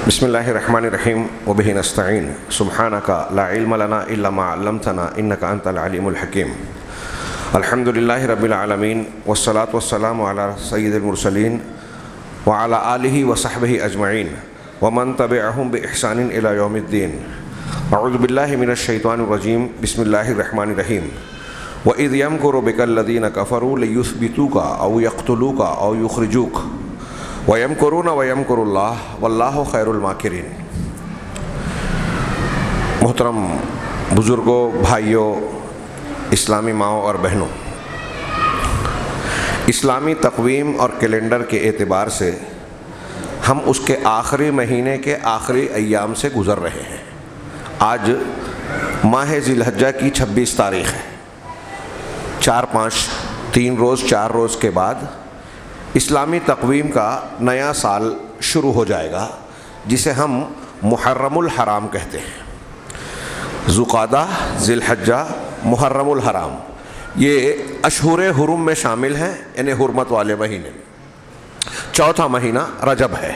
بسم اللہ الرحمن الرحیم وبہ نستعین سبحانک لا علم لنا الا ما علمتنا انک انت العلیم الحکیم الحمد للہ رب العالمین والصلاة والسلام علی سید المرسلین وعلی آلہ وصحبہ اجمعین ومن تبعہم بإحسان الی یوم الدین اعوذ باللہ من الشیطان الرجیم بسم اللہ الرحمن الرحیم وَإِذْ يَمْكُرُ بِكَ الَّذِينَ كَفَرُوا لِيُثْبِتُوكَ أَوْ يَقْتُلُوكَ أَوْ يُخْرِجُوكَ وَيَمْكُرُونَ وَيَمْكُرُ اللَّهُ وَاللَّهُ خَيْرُ الْمَاكِرِينَ۔ محترم بزرگوں، بھائیوں، اسلامی ماؤں اور بہنوں، اسلامی تقویم اور کیلنڈر کے اعتبار سے ہم اس کے آخری مہینے کے آخری ایام سے گزر رہے ہیں۔ آج ماہ ذی الحجہ کی 26 تاریخ ہے۔ 4 روز کے بعد اسلامی تقویم کا نیا سال شروع ہو جائے گا، جسے ہم محرم الحرام کہتے ہیں۔ ذوالقعدہ، ذی الحجہ، محرم الحرام، یہ اشہر حرم میں شامل ہیں، یعنی حرمت والے مہینے۔ چوتھا مہینہ رجب ہے۔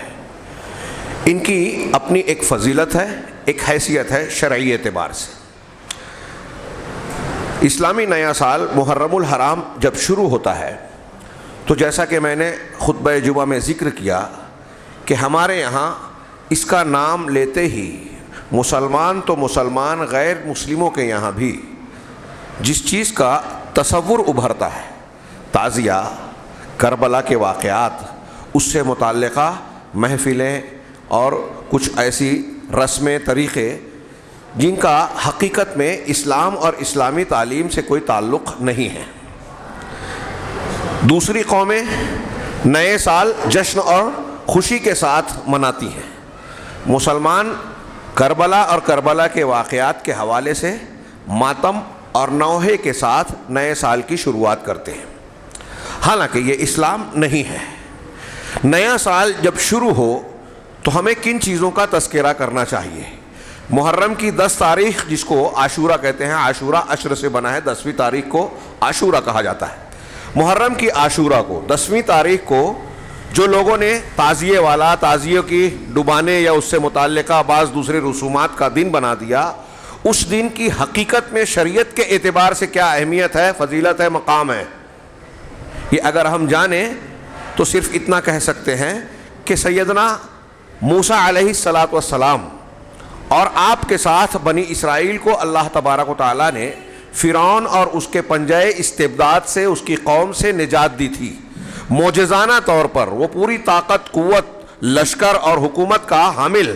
ان کی اپنی ایک فضیلت ہے، ایک حیثیت ہے شرعی اعتبار سے۔ اسلامی نیا سال محرم الحرام جب شروع ہوتا ہے تو جیسا کہ میں نے خطبہ جمعہ میں ذکر کیا کہ ہمارے یہاں اس کا نام لیتے ہی مسلمان تو مسلمان، غیر مسلموں کے یہاں بھی جس چیز کا تصور ابھرتا ہے، تعزیہ، کربلا کے واقعات، اس سے متعلقہ محفلیں اور کچھ ایسی رسمیں، طریقے جن کا حقیقت میں اسلام اور اسلامی تعلیم سے کوئی تعلق نہیں ہے۔ دوسری قومیں نئے سال جشن اور خوشی کے ساتھ مناتی ہیں۔ مسلمان کربلا اور کربلا کے واقعات کے حوالے سے ماتم اور نوحے کے ساتھ نئے سال کی شروعات کرتے ہیں، حالانکہ یہ اسلام نہیں ہے۔ نیا سال جب شروع ہو تو ہمیں کن چیزوں کا تذکرہ کرنا چاہیے؟ محرم کی 10 تاریخ، جس کو عاشورہ کہتے ہیں، عاشورہ عشر سے بنا ہے، 10ویں تاریخ کو عاشورہ کہا جاتا ہے۔ محرم کی عاشورہ کو 10ویں تاریخ کو جو لوگوں نے تعزیے والا، تعزیوں کی ڈبانے یا اس سے متعلقہ بعض دوسرے رسومات کا دن بنا دیا، اس دن کی حقیقت میں شریعت کے اعتبار سے کیا اہمیت ہے، فضیلت ہے، مقام ہے، یہ اگر ہم جانیں تو صرف اتنا کہہ سکتے ہیں کہ سیدنا موسیٰ علیہ السلام اور آپ کے ساتھ بنی اسرائیل کو اللہ تبارک و تعالیٰ نے فرعون اور اس کے پنجہ استبداد سے، اس کی قوم سے نجات دی تھی۔ معجزانہ طور پر وہ پوری طاقت، قوت، لشکر اور حکومت کا حامل،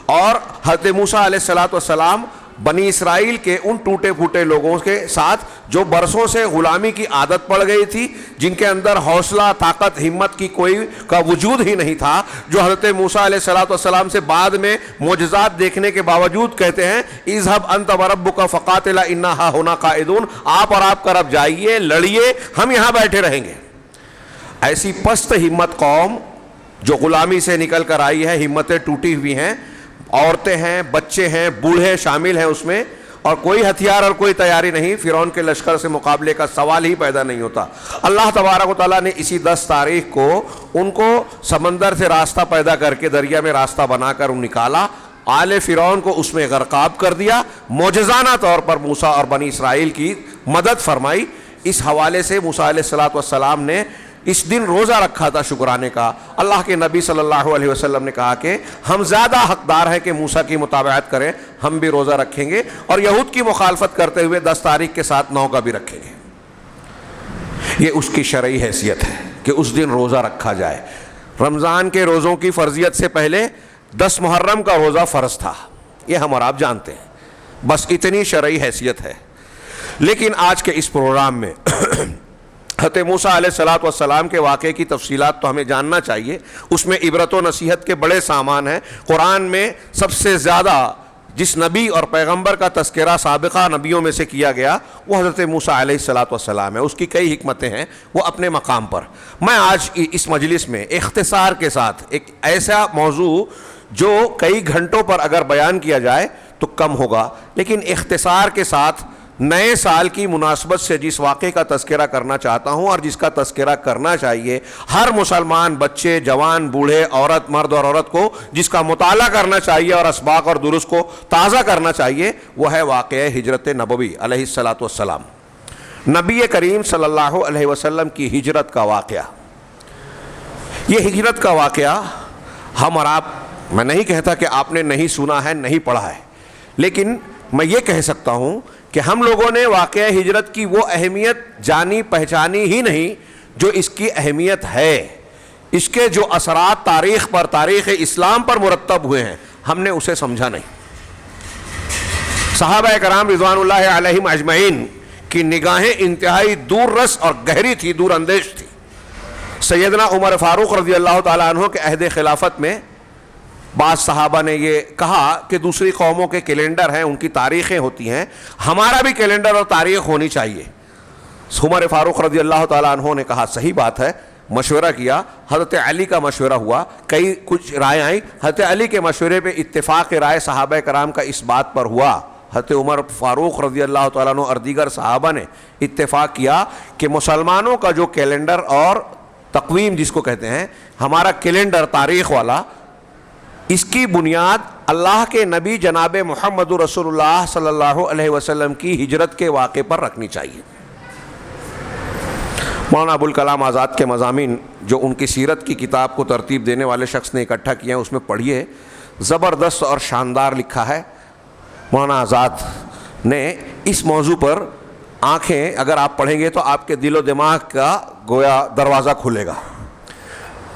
اور حضرت موسیٰ علیہ السلام بنی اسرائیل کے ان ٹوٹے پھوٹے لوگوں کے ساتھ جو برسوں سے غلامی کی عادت پڑ گئی تھی، جن کے اندر حوصلہ، طاقت، ہمت کی کوئی کا وجود ہی نہیں تھا، جو حضرت موسیٰ علیہ السلام سے بعد میں معجزات دیکھنے کے باوجود کہتے ہیں اذهب انت وربک فقاتلا انا ہاہنا قاعدون، آپ اور آپ کا رب جائیے، لڑیے، ہم یہاں بیٹھے رہیں گے۔ ایسی پست ہمت قوم جو غلامی سے نکل کر آئی ہے، ہمتیں ٹوٹی ہوئی ہیں، عورتیں ہیں، بچے ہیں، بوڑھے شامل ہیں اس میں، اور کوئی ہتھیار اور کوئی تیاری نہیں، فرعون کے لشکر سے مقابلے کا سوال ہی پیدا نہیں ہوتا۔ اللہ تبارک و تعالیٰ نے اسی 10 تاریخ کو ان کو سمندر سے راستہ پیدا کر کے دریا میں راستہ بنا کر نکالا، آل فرعون کو اس میں غرقاب کر دیا، معجزانہ طور پر موسیٰ اور بنی اسرائیل کی مدد فرمائی۔ اس حوالے سے موسیٰ علیہ السلام نے اس دن روزہ رکھا تھا شکرانے کا۔ اللہ کے نبی صلی اللہ علیہ وسلم نے کہا کہ ہم زیادہ حقدار ہیں کہ موسیٰ کی متابعت کریں، ہم بھی روزہ رکھیں گے، اور یہود کی مخالفت کرتے ہوئے 10 تاریخ کے ساتھ 9 کا بھی رکھیں گے۔ یہ اس کی شرعی حیثیت ہے کہ اس دن روزہ رکھا جائے۔ رمضان کے روزوں کی فرضیت سے پہلے 10 محرم کا روزہ فرض تھا، یہ ہم اور آپ جانتے ہیں، بس اتنی شرعی حیثیت ہے۔ لیکن آج کے اس پروگرام میں حضرت موسیٰ علیہ السلام کے واقعے کی تفصیلات تو ہمیں جاننا چاہیے، اس میں عبرت و نصیحت کے بڑے سامان ہیں۔ قرآن میں سب سے زیادہ جس نبی اور پیغمبر کا تذکرہ سابقہ نبیوں میں سے کیا گیا وہ حضرت موسیٰ علیہ السلام ہے، اس کی کئی حکمتیں ہیں وہ اپنے مقام پر۔ میں آج اس مجلس میں اختصار کے ساتھ ایک ایسا موضوع جو کئی گھنٹوں پر اگر بیان کیا جائے تو کم ہوگا، لیکن اختصار کے ساتھ نئے سال کی مناسبت سے جس واقعے کا تذکرہ کرنا چاہتا ہوں اور جس کا تذکرہ کرنا چاہیے ہر مسلمان بچے، جوان، بوڑھے، عورت، مرد اور عورت کو، جس کا مطالعہ کرنا چاہیے اور اسباق اور درست کو تازہ کرنا چاہیے، وہ ہے واقعہ ہجرت نبوی علیہ الصلاۃ والسلام، نبی کریم صلی اللہ علیہ وسلم کی ہجرت کا واقعہ۔ یہ ہجرت کا واقعہ ہم اور آپ، میں نہیں کہتا کہ آپ نے نہیں سنا ہے، نہیں پڑھا ہے، لیکن میں یہ کہہ سکتا ہوں کہ ہم لوگوں نے واقعہ ہجرت کی وہ اہمیت جانی پہچانی ہی نہیں جو اس کی اہمیت ہے، اس کے جو اثرات تاریخ پر، تاریخ اسلام پر مرتب ہوئے ہیں، ہم نے اسے سمجھا نہیں۔ صحابہ کرام رضوان اللہ علیہم اجمعین کی نگاہیں انتہائی دور رس اور گہری تھی، دور اندیش تھی۔ سیدنا عمر فاروق رضی اللہ تعالیٰ عنہ کے عہد خلافت میں بعض صحابہ نے یہ کہا کہ دوسری قوموں کے کیلنڈر ہیں، ان کی تاریخیں ہوتی ہیں، ہمارا بھی کیلنڈر اور تاریخ ہونی چاہیے۔ عمر فاروق رضی اللہ تعالیٰ عنہ نے کہا صحیح بات ہے، مشورہ کیا، حضرت علی کا مشورہ ہوا، کچھ رائے آئیں، حضرت علی کے مشورے پہ اتفاق رائے صحابہ کرام کا اس بات پر ہوا، حضرت عمر فاروق رضی اللہ تعالیٰ عنہ اور دیگر صحابہ نے اتفاق کیا کہ مسلمانوں کا جو کیلنڈر اور تقویم جس کو کہتے ہیں، ہمارا کیلنڈر تاریخ والا، اس کی بنیاد اللہ کے نبی جناب محمد رسول اللہ صلی اللہ علیہ وسلم کی ہجرت کے واقعے پر رکھنی چاہیے۔ مولانا ابوالکلام آزاد کے مضامین جو ان کی سیرت کی کتاب کو ترتیب دینے والے شخص نے اکٹھا کیا ہیں، اس میں پڑھیے، زبردست اور شاندار لکھا ہے۔ مولانا آزاد نے اس موضوع پر آنکھیں اگر آپ پڑھیں گے تو آپ کے دل و دماغ کا گویا دروازہ کھلے گا۔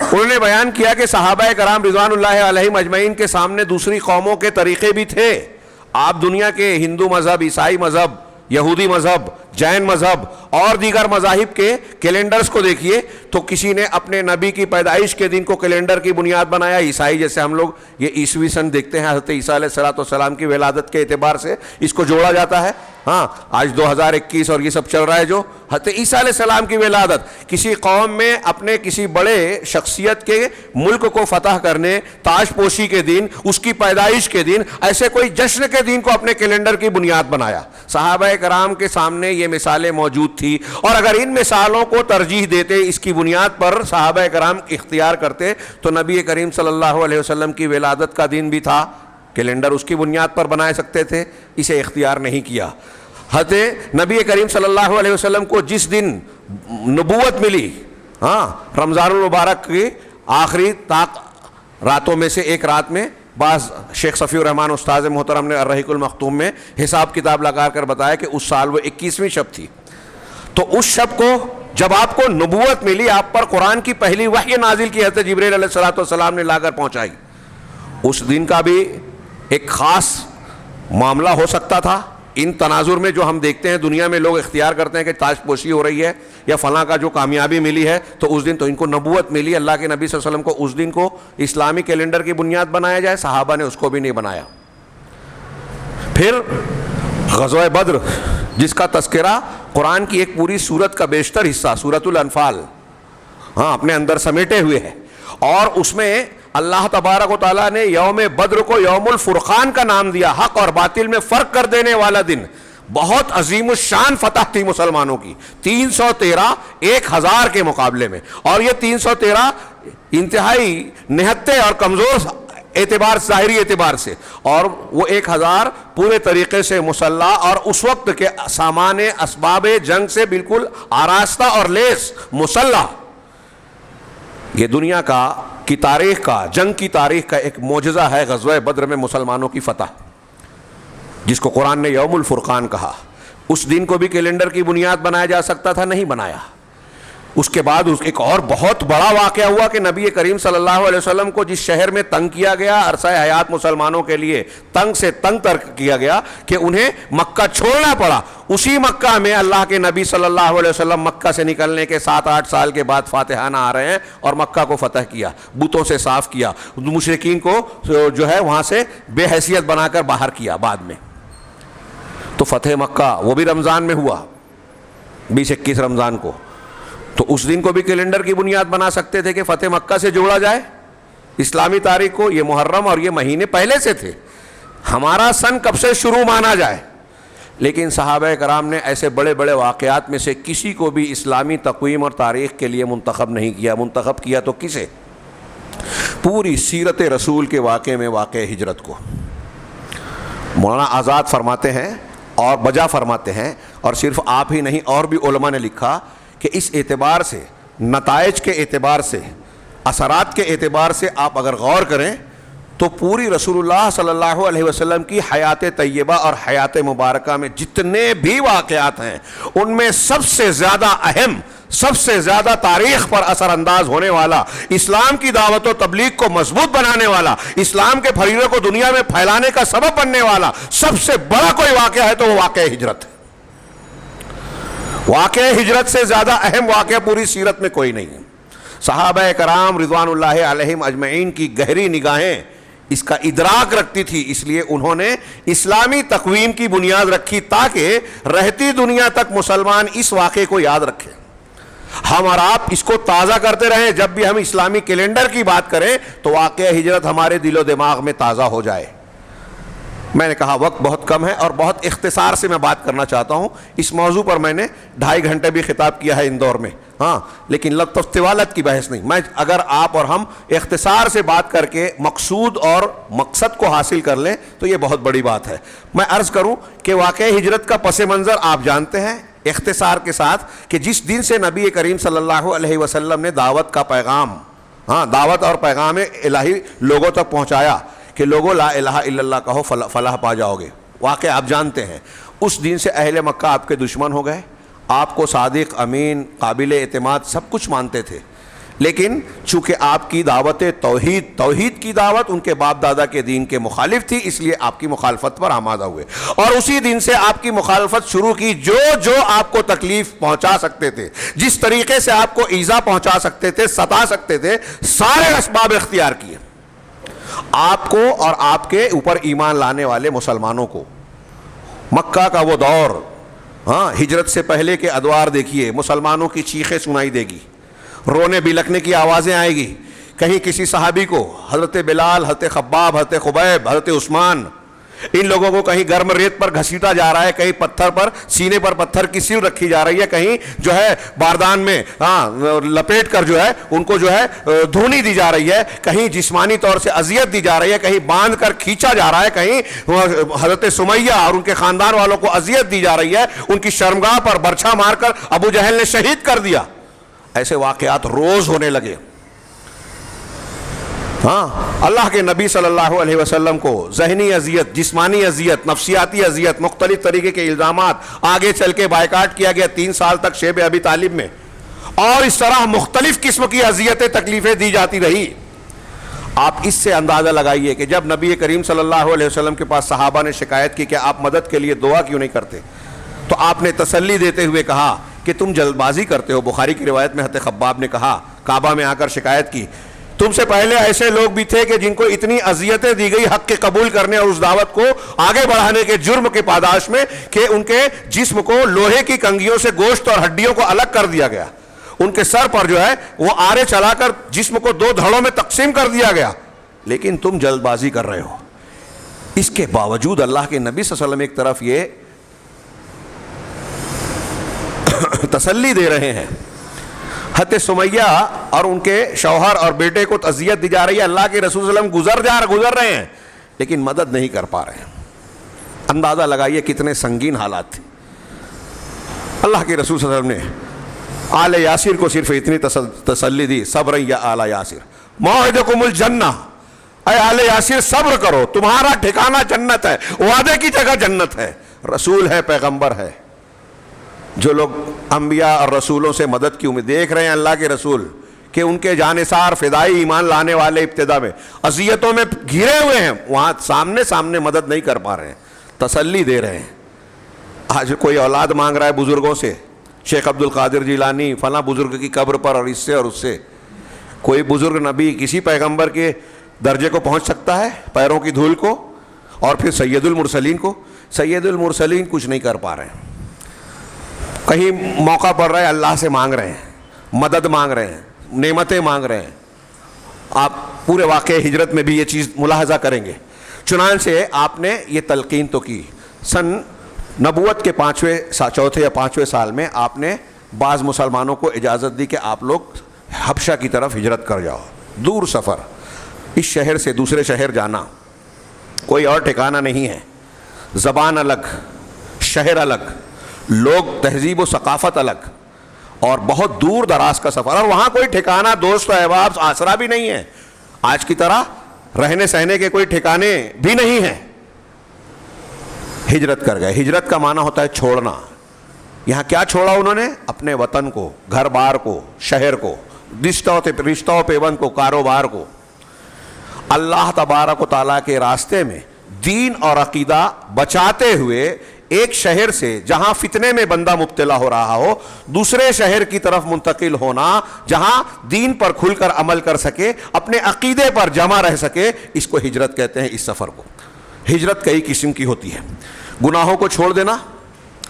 انہوں نے بیان کیا کہ صحابہ کرام رضوان اللہ علیہم اجمعین کے سامنے دوسری قوموں کے طریقے بھی تھے۔ آپ دنیا کے ہندو مذہب، عیسائی مذہب، یہودی مذہب، جین مذہب اور دیگر مذاہب کے کیلنڈرز کو دیکھیے تو کسی نے اپنے نبی کی پیدائش کے دن کو کیلنڈر کی بنیاد بنایا۔ عیسائی جیسے ہم لوگ یہ عیسوی سن دیکھتے ہیں، حضرت عیسیٰ علیہ السلام کی ولادت کے اعتبار سے اس کو جوڑا جاتا ہے۔ ہاں آج 2021 اور یہ سب چل رہا ہے، جو حضرت عیسیٰ علیہ السلام کی ولادت، کسی قوم میں اپنے کسی بڑے شخصیت کے ملک کو فتح کرنے، تاج پوشی کے دن، اس کی پیدائش کے دن، ایسے کوئی جشن کے دن کو اپنے کیلنڈر کی بنیاد بنایا۔ صحابہ کرام کے سامنے یہ مثالیں موجود تھی، اور اگر ان مثالوں کو ترجیح دیتے، اس کی بنیاد پر صحابہ کرام اختیار کرتے، تو نبی کریم صلی اللہ علیہ وسلم کی ولادت کا دن بھی تھا، کیلنڈر اس کی بنیاد پر بنا سکتے تھے، اسے اختیار نہیں کیا۔ حضرت نبی کریم صلی اللہ علیہ وسلم کو جس دن نبوت ملی، رمضان المبارک کی آخری راتوں میں سے ایک رات میں، بعض شیخ صفی الرحمان استاذ محترم نے الرحیق المختوم میں حساب کتاب لگا کر بتایا کہ اس سال وہ 21ویں شب تھی۔ تو اس شب کو جب آپ کو نبوت ملی، آپ پر قرآن کی پہلی وحی نازل کی حضرت جبریل علیہ السلام نے لا کر پہنچائی، اس دن کا بھی ایک خاص معاملہ ہو سکتا تھا۔ ان تناظر میں جو ہم دیکھتے ہیں دنیا میں، لوگ اختیار کرتے ہیں کہ تاج پوشی ہو رہی ہے یا فلاں کا جو کامیابی ملی ہے، تو اس دن تو ان کو نبوت ملی، اللہ کے نبی صلی اللہ علیہ وسلم کو اس دن کو اسلامی کیلنڈر کی بنیاد بنایا جائے، صحابہ نے اس کو بھی نہیں بنایا۔ پھر غزوہ بدر، جس کا تذکرہ قرآن کی ایک پوری سورت کا بیشتر حصہ سورۃ الانفال اپنے اندر سمیٹے ہوئے ہے، اور اس میں اللہ تبارک و تعالیٰ نے یوم بدر کو یوم الفرقان کا نام دیا، حق اور باطل میں فرق کر دینے والا دن۔ بہت عظیم الشان فتح تھی مسلمانوں کی، 313 1000 کے مقابلے میں، اور یہ 313 انتہائی نہتے اور کمزور اعتبار، ظاہری اعتبار سے، اور وہ 1000 پورے طریقے سے مسلح اور اس وقت کے سامان اسباب جنگ سے بالکل آراستہ اور لیس مسلح۔ یہ دنیا کی تاریخ کا، جنگ کی تاریخ کا ایک معجزہ ہے غزوہ بدر میں مسلمانوں کی فتح، جس کو قرآن نے یوم الفرقان کہا۔ اس دن کو بھی کیلنڈر کی بنیاد بنایا جا سکتا تھا، نہیں بنایا۔ اس کے بعد ایک اور بہت بڑا واقعہ ہوا کہ نبی کریم صلی اللہ علیہ وسلم کو جس شہر میں تنگ کیا گیا، عرصہ حیات مسلمانوں کے لیے تنگ سے تنگ تر کیا گیا کہ انہیں مکہ چھوڑنا پڑا، اسی مکہ میں اللہ کے نبی صلی اللہ علیہ وسلم مکہ سے نکلنے کے 7-8 سال کے بعد فاتحانہ آ رہے ہیں اور مکہ کو فتح کیا، بتوں سے صاف کیا، مشرکین کو جو ہے وہاں سے بے حیثیت بنا کر باہر کیا بعد میں۔ تو فتح مکہ وہ بھی رمضان میں ہوا، 20-21 رمضان کو۔ تو اس دن کو بھی کیلنڈر کی بنیاد بنا سکتے تھے کہ فتح مکہ سے جوڑا جائے اسلامی تاریخ کو۔ یہ محرم اور یہ مہینے پہلے سے تھے، ہمارا سن کب سے شروع مانا جائے، لیکن صحابہ کرام نے ایسے بڑے بڑے واقعات میں سے کسی کو بھی اسلامی تقویم اور تاریخ کے لیے منتخب نہیں کیا. منتخب کیا تو کسے؟ پوری سیرت رسول کے واقعے میں واقع ہجرت کو. مولانا آزاد فرماتے ہیں اور بجا فرماتے ہیں، اور صرف آپ ہی نہیں اور بھی علماء نے لکھا کہ اس اعتبار سے، نتائج کے اعتبار سے، اثرات کے اعتبار سے آپ اگر غور کریں تو پوری رسول اللہ صلی اللہ علیہ وسلم کی حیات طیبہ اور حیات مبارکہ میں جتنے بھی واقعات ہیں ان میں سب سے زیادہ اہم، سب سے زیادہ تاریخ پر اثر انداز ہونے والا، اسلام کی دعوت و تبلیغ کو مضبوط بنانے والا، اسلام کے فریضے کو دنیا میں پھیلانے کا سبب بننے والا سب سے بڑا کوئی واقعہ ہے تو وہ واقعہ ہجرت ہے. واقعہ ہجرت سے زیادہ اہم واقعہ پوری سیرت میں کوئی نہیں ہے. صحابہ کرام رضوان اللہ علیہم اجمعین کی گہری نگاہیں اس کا ادراک رکھتی تھی، اس لیے انہوں نے اسلامی تقویم کی بنیاد رکھی تاکہ رہتی دنیا تک مسلمان اس واقعے کو یاد رکھیں. ہم اور آپ اس کو تازہ کرتے رہیں، جب بھی ہم اسلامی کیلنڈر کی بات کریں تو واقعہ ہجرت ہمارے دل و دماغ میں تازہ ہو جائے. میں نے کہا وقت بہت کم ہے اور بہت اختصار سے میں بات کرنا چاہتا ہوں. اس موضوع پر میں نے 2.5 گھنٹے بھی خطاب کیا ہے اندور میں، لیکن لطف و طوالت کی بحث نہیں. میں اگر آپ اور ہم اختصار سے بات کر کے مقصود اور مقصد کو حاصل کر لیں تو یہ بہت بڑی بات ہے. میں عرض کروں کہ واقعہ ہجرت کا پس منظر آپ جانتے ہیں اختصار کے ساتھ، کہ جس دن سے نبی کریم صلی اللہ علیہ وسلم نے دعوت کا پیغام، دعوت اور پیغام الہی لوگوں تک پہنچایا کہ لوگوں لا الہ الا اللہ کہو فلاح پا جاؤ گے. واقعہ آپ جانتے ہیں. اس دن سے اہل مکہ آپ کے دشمن ہو گئے، آپ کو صادق، امین، قابل اعتماد سب کچھ مانتے تھے، لیکن چونکہ آپ کی دعوت توحید کی دعوت ان کے باپ دادا کے دین کے مخالف تھی، اس لیے آپ کی مخالفت پر آمادہ ہوئے. اور اسی دن سے آپ کی مخالفت شروع کی. جو آپ کو تکلیف پہنچا سکتے تھے، جس طریقے سے آپ کو ایذا پہنچا سکتے تھے، ستا سکتے تھے، سارے اسباب اختیار کیے. آپ کو اور آپ کے اوپر ایمان لانے والے مسلمانوں کو. مکہ کا وہ دور، ہجرت سے پہلے کے ادوار دیکھیے، مسلمانوں کی چیخیں سنائی دے گی، رونے بلکنے کی آوازیں آئے گی. کہیں کسی صحابی کو، حضرت بلال، حضرت خباب، حضرت خبیب، حضرت عثمان، ان لوگوں کو کہیں گرم ریت پر گھسیٹا جا رہا ہے، کہیں پتھر پر، سینے پر پتھر کی سیل رکھی جا رہی ہے، کہیں جو ہے باردان میں لپیٹ کر جو ہے ان کو جو ہے دھونی دی جا رہی ہے، کہیں جسمانی طور سے اذیت دی جا رہی ہے، کہیں باندھ کر کھینچا جا رہا ہے، کہیں حضرت سمیہ اور ان کے خاندان والوں کو اذیت دی جا رہی ہے، ان کی شرمگاہ پر برچھا مار کر ابو جہل نے شہید کر دیا. ایسے واقعات روز ہونے لگے. اللہ کے نبی صلی اللہ علیہ وسلم کو ذہنی اذیت، جسمانی اذیت، نفسیاتی اذیت، مختلف طریقے کے الزامات، آگے چل کے بائیکاٹ کیا گیا 3 سال تک شیب ابی طالب میں، اور اس طرح مختلف قسم کی اذیتیں، تکلیفیں دی جاتی رہی. آپ اس سے اندازہ لگائیے کہ جب نبی کریم صلی اللہ علیہ وسلم کے پاس صحابہ نے شکایت کی کہ آپ مدد کے لیے دعا کیوں نہیں کرتے، تو آپ نے تسلی دیتے ہوئے کہا کہ تم جلد بازی کرتے ہو. بخاری کی روایت میں حضرت خباب نے کہا، کعبہ میں آ کر شکایت کی، تم سے پہلے ایسے لوگ بھی تھے کہ جن کو اتنی اذیتیں دی گئی حق کے قبول کرنے اور اس دعوت کو آگے بڑھانے کے جرم کے پاداش میں کہ ان کے جسم کو لوہے کی کنگھیوں سے گوشت اور ہڈیوں کو الگ کر دیا گیا، ان کے سر پر جو ہے وہ آرے چلا کر جسم کو 2 دھڑوں میں تقسیم کر دیا گیا، لیکن تم جلد بازی کر رہے ہو. اس کے باوجود اللہ کے نبی صلی اللہ علیہ وسلم ایک طرف یہ تسلی دے رہے ہیں، حضرت سمیہ اور ان کے شوہر اور بیٹے کو اذیت دی جا رہی ہے، اللہ کے رسول صلی اللہ علیہ وسلم گزر رہے ہیں لیکن مدد نہیں کر پا رہے ہیں. اندازہ لگائیے کتنے سنگین حالات تھے. اللہ کے رسول صلی اللہ علیہ وسلم نے آل یاسر کو صرف اتنی تسلی دی، صبر یا آل یاسر موعدکم الجنہ، اے آل یاسر صبر کرو، تمہارا ٹھکانہ جنت ہے، وعدے کی جگہ جنت ہے. رسول ہے، پیغمبر ہے. جو لوگ انبیاء اور رسولوں سے مدد کی امید دیکھ رہے ہیں، اللہ کے رسول کہ ان کے جانثار فدائی ایمان لانے والے ابتدا میں اذیتوں میں گھرے ہوئے ہیں، وہاں سامنے مدد نہیں کر پا رہے ہیں، تسلی دے رہے ہیں. آج کوئی اولاد مانگ رہا ہے بزرگوں سے، شیخ عبد القادر جیلانی فلاں بزرگ کی قبر پر، اور اس سے اور اس سے. کوئی بزرگ نبی کسی پیغمبر کے درجے کو پہنچ سکتا ہے، پیروں کی دھول کو؟ اور پھر سید المرسلین کو؟ سید المرسلین کچھ نہیں کر پا رہے ہیں. کہیں موقع پڑ رہا ہے اللہ سے مانگ رہے ہیں، مدد مانگ رہے ہیں، نعمتیں مانگ رہے ہیں. آپ پورے واقعہ ہجرت میں بھی یہ چیز ملاحظہ کریں گے. چنانچہ آپ نے یہ تلقین تو کی. سن نبوت کے چوتھے یا پانچویں سال میں آپ نے بعض مسلمانوں کو اجازت دی کہ آپ لوگ حبشہ کی طرف ہجرت کر جاؤ. دور سفر, اس شہر سے دوسرے شہر جانا, کوئی اور ٹھکانہ نہیں ہے, زبان الگ, شہر الگ, لوگ, تہذیب و ثقافت الگ, اور بہت دور دراز کا سفر, اور وہاں کوئی ٹھکانہ, دوست و احباب, آسرا بھی نہیں ہے. آج کی طرح رہنے سہنے کے کوئی ٹھکانے بھی نہیں ہیں. ہجرت کر گئے. ہجرت کا معنی ہوتا ہے چھوڑنا. یہاں کیا چھوڑا انہوں نے؟ اپنے وطن کو, گھر بار کو, شہر کو, رشتہ و پیوند کو, کاروبار کو. اللہ تبارک و تعالیٰ کے راستے میں دین اور عقیدہ بچاتے ہوئے ایک شہر سے جہاں فتنے میں بندہ مبتلا ہو رہا ہو, دوسرے شہر کی طرف منتقل ہونا جہاں دین پر کھل کر عمل کر سکے, اپنے عقیدے پر جمع رہ سکے, اس کو ہجرت کہتے ہیں. اس سفر کو ہجرت کئی قسم کی ہوتی ہے. گناہوں کو چھوڑ دینا,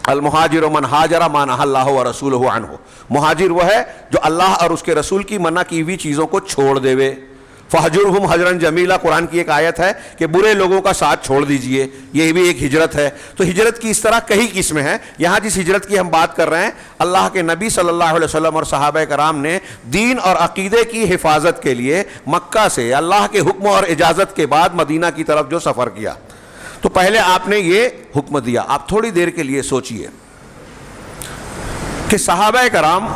المہاجر من ہاجر ما نہی اللہ ورسولہ عنہ. مہاجر وہ ہے جو اللہ اور اس کے رسول کی منع کی ہوئی چیزوں کو چھوڑ دے وے. فہجرہم ہجرا جمیلا, قرآن کی ایک آیت ہے کہ برے لوگوں کا ساتھ چھوڑ دیجئے, یہ بھی ایک ہجرت ہے. تو ہجرت کی اس طرح کئی قسمیں ہیں. یہاں جس ہجرت کی ہم بات کر رہے ہیں, اللہ کے نبی صلی اللہ علیہ وسلم اور صحابہ کرام نے دین اور عقیدے کی حفاظت کے لیے مکہ سے اللہ کے حکم اور اجازت کے بعد مدینہ کی طرف جو سفر کیا. تو پہلے آپ نے یہ حکم دیا. آپ تھوڑی دیر کے لیے سوچئے کہ صحابہ کرام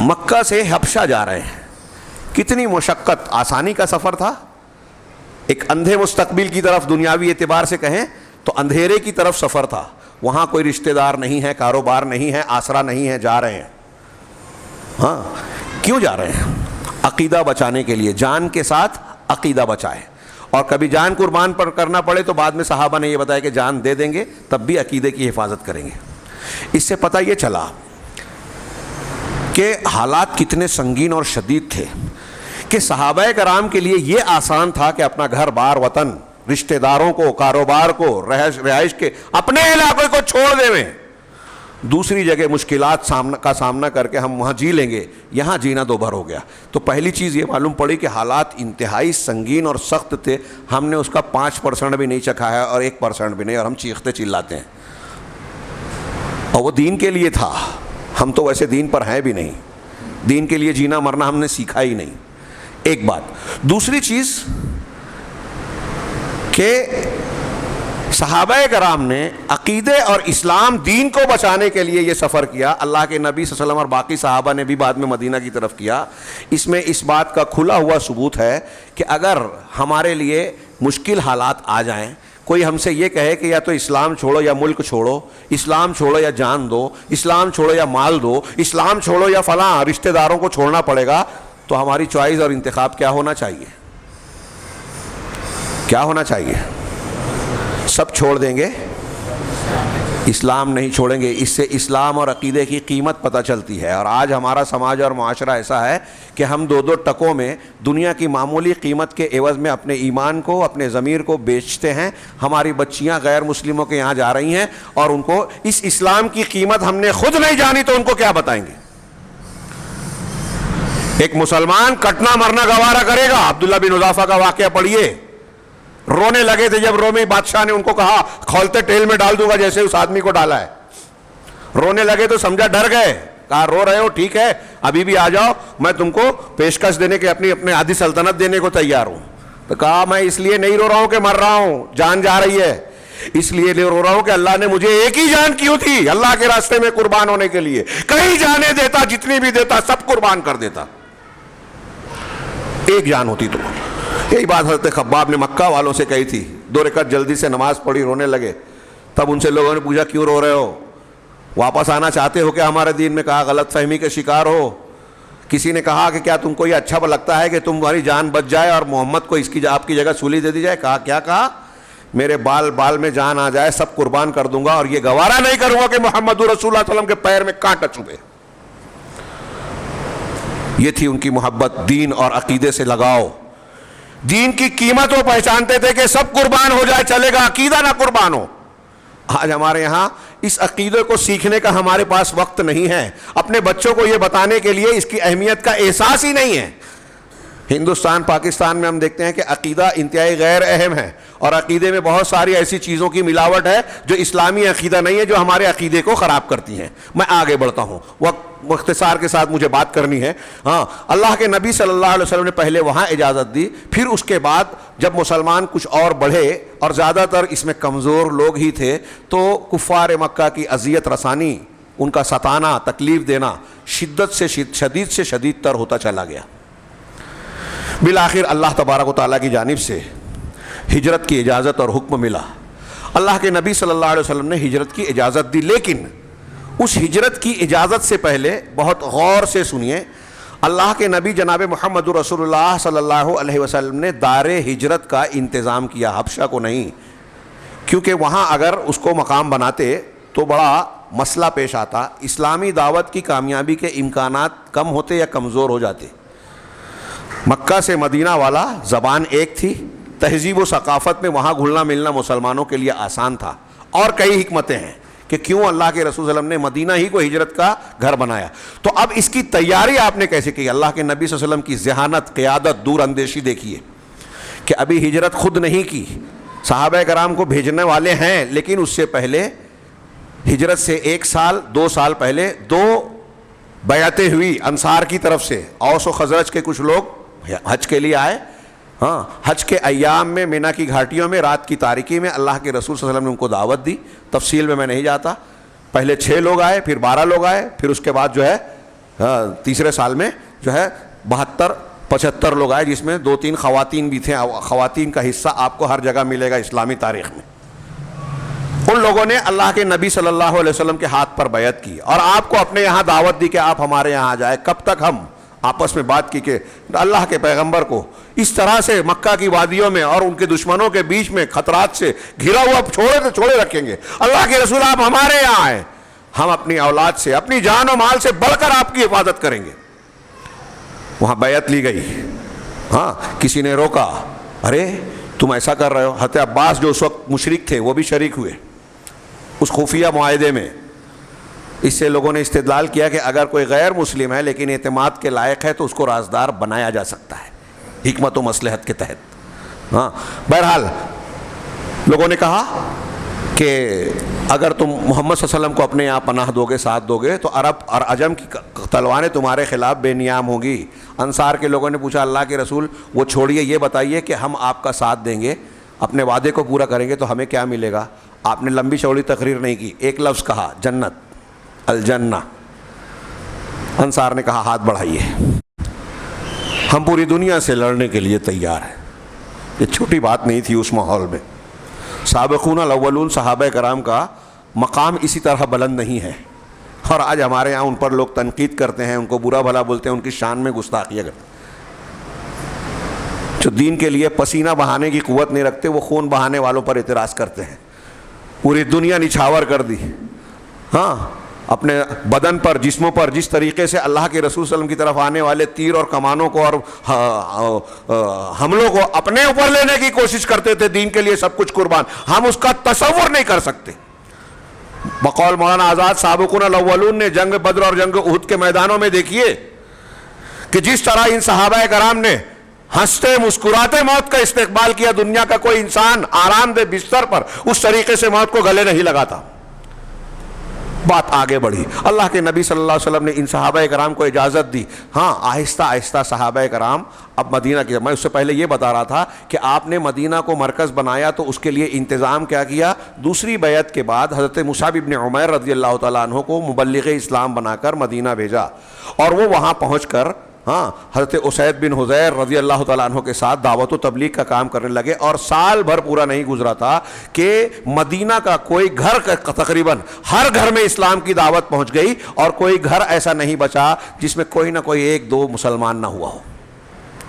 مکہ سے حبشہ جا رہے ہیں, کتنی مشقت, آسانی کا سفر تھا. ایک اندھے مستقبل کی طرف دنیاوی اعتبار سے کہیں تو اندھیرے کی طرف سفر تھا. وہاں کوئی رشتہ دار نہیں ہے, کاروبار نہیں ہے, آسرا نہیں ہے, جا رہے ہیں. ہاں, کیوں جا رہے ہیں؟ عقیدہ بچانے کے لیے. جان کے ساتھ عقیدہ بچائے, اور کبھی جان قربان پر کرنا پڑے تو بعد میں صحابہ نے یہ بتایا کہ جان دے دیں گے تب بھی عقیدے کی حفاظت کریں گے. اس سے پتہ یہ چلا کہ حالات کتنے سنگین اور شدید تھے کہ صحابہ کرام کے لیے یہ آسان تھا کہ اپنا گھر بار, وطن, رشتہ داروں کو, کاروبار کو, رہائش کے اپنے علاقے کو چھوڑ دیں. دوسری جگہ مشکلات کا سامنا کر کے ہم وہاں جی لیں گے, یہاں جینا دوبھر ہو گیا. تو پہلی چیز یہ معلوم پڑی کہ حالات انتہائی سنگین اور سخت تھے. ہم نے اس کا 5% بھی نہیں چکھا ہے, اور 1% بھی نہیں, اور ہم چیختے چلاتے ہیں. اور وہ دین کے لیے تھا. ہم تو ویسے دین پر ہیں بھی نہیں, دین کے لیے جینا مرنا ہم نے سیکھا ہی نہیں. ایک بات. دوسری چیز کہ صحابہ کرام نے عقیدے اور اسلام, دین کو بچانے کے لیے یہ سفر کیا. اللہ کے نبی صلی اللہ علیہ وسلم اور باقی صحابہ نے بھی بعد میں مدینہ کی طرف کیا. اس میں اس بات کا کھلا ہوا ثبوت ہے کہ اگر ہمارے لیے مشکل حالات آ جائیں, کوئی ہم سے یہ کہے کہ یا تو اسلام چھوڑو یا ملک چھوڑو, اسلام چھوڑو یا جان دو, اسلام چھوڑو یا مال دو, اسلام چھوڑو یا فلاں رشتہ داروں کو چھوڑنا پڑے گا, تو ہماری چوائس اور انتخاب کیا ہونا چاہیے؟ کیا ہونا چاہیے؟ سب چھوڑ دیں گے, اسلام نہیں چھوڑیں گے. اس سے اسلام اور عقیدے کی قیمت پتہ چلتی ہے. اور آج ہمارا سماج اور معاشرہ ایسا ہے کہ ہم 2 ٹکوں میں دنیا کی معمولی قیمت کے عوض میں اپنے ایمان کو, اپنے ضمیر کو بیچتے ہیں. ہماری بچیاں غیر مسلموں کے یہاں جا رہی ہیں, اور ان کو اس اسلام کی قیمت ہم نے خود نہیں جانی تو ان کو کیا بتائیں گے؟ ایک مسلمان کٹنا مرنا گوارا کرے گا. عبداللہ بن حذافہ کا واقعہ پڑھیے, رونے لگے تھے جب رومی بادشاہ نے ان کو کہا کھولتے ٹیل میں ڈال دوں گا جیسے اس آدمی کو ڈالا ہے. رونے لگے تو سمجھا ڈر گئے. کہا رو رہے ہو ٹھیک ہے, ابھی بھی آ جاؤ, میں تم کو پیشکش دینے کے, اپنے آدھی سلطنت دینے کو تیار ہوں. تو کہا میں اس لیے نہیں رو رہا ہوں کہ مر رہا ہوں, جان جا رہی ہے, اس لیے رو رہا ہوں کہ اللہ نے مجھے ایک ہی جان کیوں تھی, اللہ کے راستے میں قربان ہونے کے لیے. کہیں جانے دیتا, جتنی بھی دیتا سب قربان کر دیتا, ایک جان ہوتی تو. یہی بات حضرت خباب نے مکہ والوں سے کہی تھی. 2 رکعت جلدی سے نماز پڑھی, رونے لگے. تب ان سے لوگوں نے پوچھا کیوں رو رہے ہو, واپس آنا چاہتے ہو کیا ہمارے دین میں؟ کہا غلط فہمی کے شکار ہو. کسی نے کہا کہ کیا تم کو یہ اچھا لگتا ہے کہ تمہاری جان بچ جائے اور محمد کو آپ کی جگہ سولی دے دی جائے؟ کہا کیا کہا؟ میرے بال میں جان آ جائے سب قربان کر دوں گا, اور یہ گوارا نہیں کروں گا کہ محمد رسول اللہ صلی اللہ علیہ وسلم کے پیر میں کانٹا چبھے. یہ تھی ان کی محبت. دین اور عقیدے سے لگاؤ. دین کی قیمت وہ پہچانتے تھے کہ سب قربان ہو جائے چلے گا, عقیدہ نہ قربان ہو. آج ہمارے یہاں اس عقیدے کو سیکھنے کا ہمارے پاس وقت نہیں ہے. اپنے بچوں کو یہ بتانے کے لیے اس کی اہمیت کا احساس ہی نہیں ہے. ہندوستان پاکستان میں ہم دیکھتے ہیں کہ عقیدہ انتہائی غیر اہم ہے، اور عقیدے میں بہت ساری ایسی چیزوں کی ملاوٹ ہے جو اسلامی عقیدہ نہیں ہے، جو ہمارے عقیدے کو خراب کرتی ہیں۔ میں آگے بڑھتا ہوں، وقت اختصار کے ساتھ مجھے بات کرنی ہے۔ اللہ کے نبی صلی اللہ علیہ وسلم نے پہلے وہاں اجازت دی، پھر اس کے بعد جب مسلمان کچھ اور بڑھے اور زیادہ تر اس میں کمزور لوگ ہی تھے، تو کفار مکہ کی اذیت رسانی، ان کا ستانا، تکلیف دینا شدید سے شدید تر ہوتا چلا گیا۔ بالآخر اللہ تبارک و تعالیٰ کی جانب سے ہجرت کی اجازت اور حکم ملا۔ اللہ کے نبی صلی اللہ علیہ وسلم نے ہجرت کی اجازت دی، لیکن اس ہجرت کی اجازت سے پہلے بہت غور سے سنیے، اللہ کے نبی جناب محمد رسول اللہ صلی اللہ علیہ وسلم نے دار ہجرت کا انتظام کیا، حبشہ کو نہیں، کیونکہ وہاں اگر اس کو مقام بناتے تو بڑا مسئلہ پیش آتا، اسلامی دعوت کی کامیابی کے امکانات کم ہوتے یا کمزور ہو جاتے۔ مکہ سے مدینہ والا زبان ایک تھی، تہذیب و ثقافت میں وہاں گھلنا ملنا مسلمانوں کے لیے آسان تھا، اور کئی حکمتیں ہیں کہ کیوں اللہ کے رسول صلی اللہ علیہ وسلم نے مدینہ ہی کو ہجرت کا گھر بنایا۔ تو اب اس کی تیاری آپ نے کیسے کی؟ اللہ کے نبی صلی اللہ علیہ وسلم کی ذہانت، قیادت، دور اندیشی دیکھیے کہ ابھی ہجرت خود نہیں کی، صحابہ کرام کو بھیجنے والے ہیں، لیکن اس سے پہلے ہجرت سے 1 سال 2 سال پہلے 2 بیعتیں ہوئی انصار کی طرف سے، اوس و خزرج کے کچھ لوگ حج کے لیے آئے۔ حج کے ایام میں مینا کی گھاٹیوں میں رات کی تاریکی میں اللہ کے رسول صلی اللہ علیہ وسلم نے ان کو دعوت دی، تفصیل میں نہیں جاتا، پہلے 6 لوگ آئے، پھر 12 لوگ آئے، پھر اس کے بعد جو ہے تیسرے سال میں جو ہے 72-75 لوگ آئے، جس میں 2-3 خواتین بھی تھے۔ خواتین کا حصہ آپ کو ہر جگہ ملے گا اسلامی تاریخ میں۔ ان لوگوں نے اللہ کے نبی صلی اللہ علیہ وسلم کے ہاتھ پر بیعت کی اور آپ کو اپنے یہاں دعوت دی کہ آپ ہمارے یہاں آ جائے۔ کب تک ہم آپس میں بات کی کہ اللہ کے پیغمبر کو اس طرح سے مکہ کی وادیوں میں اور ان کے دشمنوں کے بیچ میں خطرات سے گھرا ہوا چھوڑے رکھیں گے؟ اللہ کے رسول آپ ہمارے یہاں آئے، ہم اپنی اولاد سے، اپنی جان و مال سے بڑھ کر آپ کی حفاظت کریں گے۔ وہاں بیعت لی گئی۔ کسی نے روکا، ارے تم ایسا کر رہے ہو؟ حضرت عباس جو اس وقت مشرک تھے وہ بھی شریک ہوئے اس خفیہ معاہدے میں۔ اس سے لوگوں نے استدلال کیا کہ اگر کوئی غیر مسلم ہے لیکن اعتماد کے لائق ہے تو اس کو رازدار بنایا جا سکتا ہے حکمت و مصلحت کے تحت۔ بہرحال لوگوں نے کہا کہ اگر تم محمد صلی اللہ علیہ وسلم کو اپنے یہاں پناہ دو گے، ساتھ دو گے، تو عرب اور عجم کی تلواریں تمہارے خلاف بے نیام ہوں گی۔ انصار کے لوگوں نے پوچھا اللہ کے رسول وہ چھوڑیے، یہ بتائیے کہ ہم آپ کا ساتھ دیں گے، اپنے وعدے کو پورا کریں گے تو ہمیں کیا ملے گا؟ آپ نے لمبی چوڑی تقریر نہیں کی، ایک لفظ کہا، جنت، الجنہ۔ انصار نے کہا ہاتھ بڑھائیے، ہم پوری دنیا سے لڑنے کے لیے تیار ہیں۔ یہ چھوٹی بات نہیں تھی اس ماحول میں۔ سابقون الاولون صحابہ کرام کا مقام اسی طرح بلند نہیں ہے، اور آج ہمارے یہاں ان پر لوگ تنقید کرتے ہیں، ان کو برا بھلا بولتے ہیں، ان کی شان میں گستاخیاں کرتے ہیں۔ جو دین کے لیے پسینہ بہانے کی قوت نہیں رکھتے وہ خون بہانے والوں پر اعتراض کرتے ہیں۔ پوری دنیا نچھاور کر دی، اپنے بدن پر، جسموں پر جس طریقے سے اللہ کے رسول صلی اللہ علیہ وسلم کی طرف آنے والے تیر اور کمانوں کو اور حملوں کو اپنے اوپر لینے کی کوشش کرتے تھے، دین کے لیے سب کچھ قربان، ہم اس کا تصور نہیں کر سکتے۔ بقول مولانا آزاد، سابقون الاولون نے جنگ بدر اور جنگ احد کے میدانوں میں دیکھیے کہ جس طرح ان صحابہ کرام نے ہنستے مسکراتے موت کا استقبال کیا، دنیا کا کوئی انسان آرام دہ بستر پر اس طریقے سے موت کو گلے نہیں لگاتا۔ بات آگے بڑھی، اللہ کے نبی صلی اللہ علیہ وسلم نے ان صحابہ کرام کو اجازت دی۔ آہستہ آہستہ صحابہ کرام اب مدینہ کی، میں اس سے پہلے یہ بتا رہا تھا کہ آپ نے مدینہ کو مرکز بنایا تو اس کے لیے انتظام کیا کیا؟ دوسری بیعت کے بعد حضرت مصعب ابن عمیر رضی اللہ تعالیٰ عنہ کو مبلغ اسلام بنا کر مدینہ بھیجا، اور وہ وہاں پہنچ کر حضرت اسید بن حضیر رضی اللہ تعالیٰ عنہ کے ساتھ دعوت و تبلیغ کا کام کرنے لگے، اور سال بھر پورا نہیں گزرا تھا کہ مدینہ کا کوئی گھر، تقریباً ہر گھر میں اسلام کی دعوت پہنچ گئی، اور کوئی گھر ایسا نہیں بچا جس میں کوئی نہ کوئی 1-2 مسلمان نہ ہوا ہو۔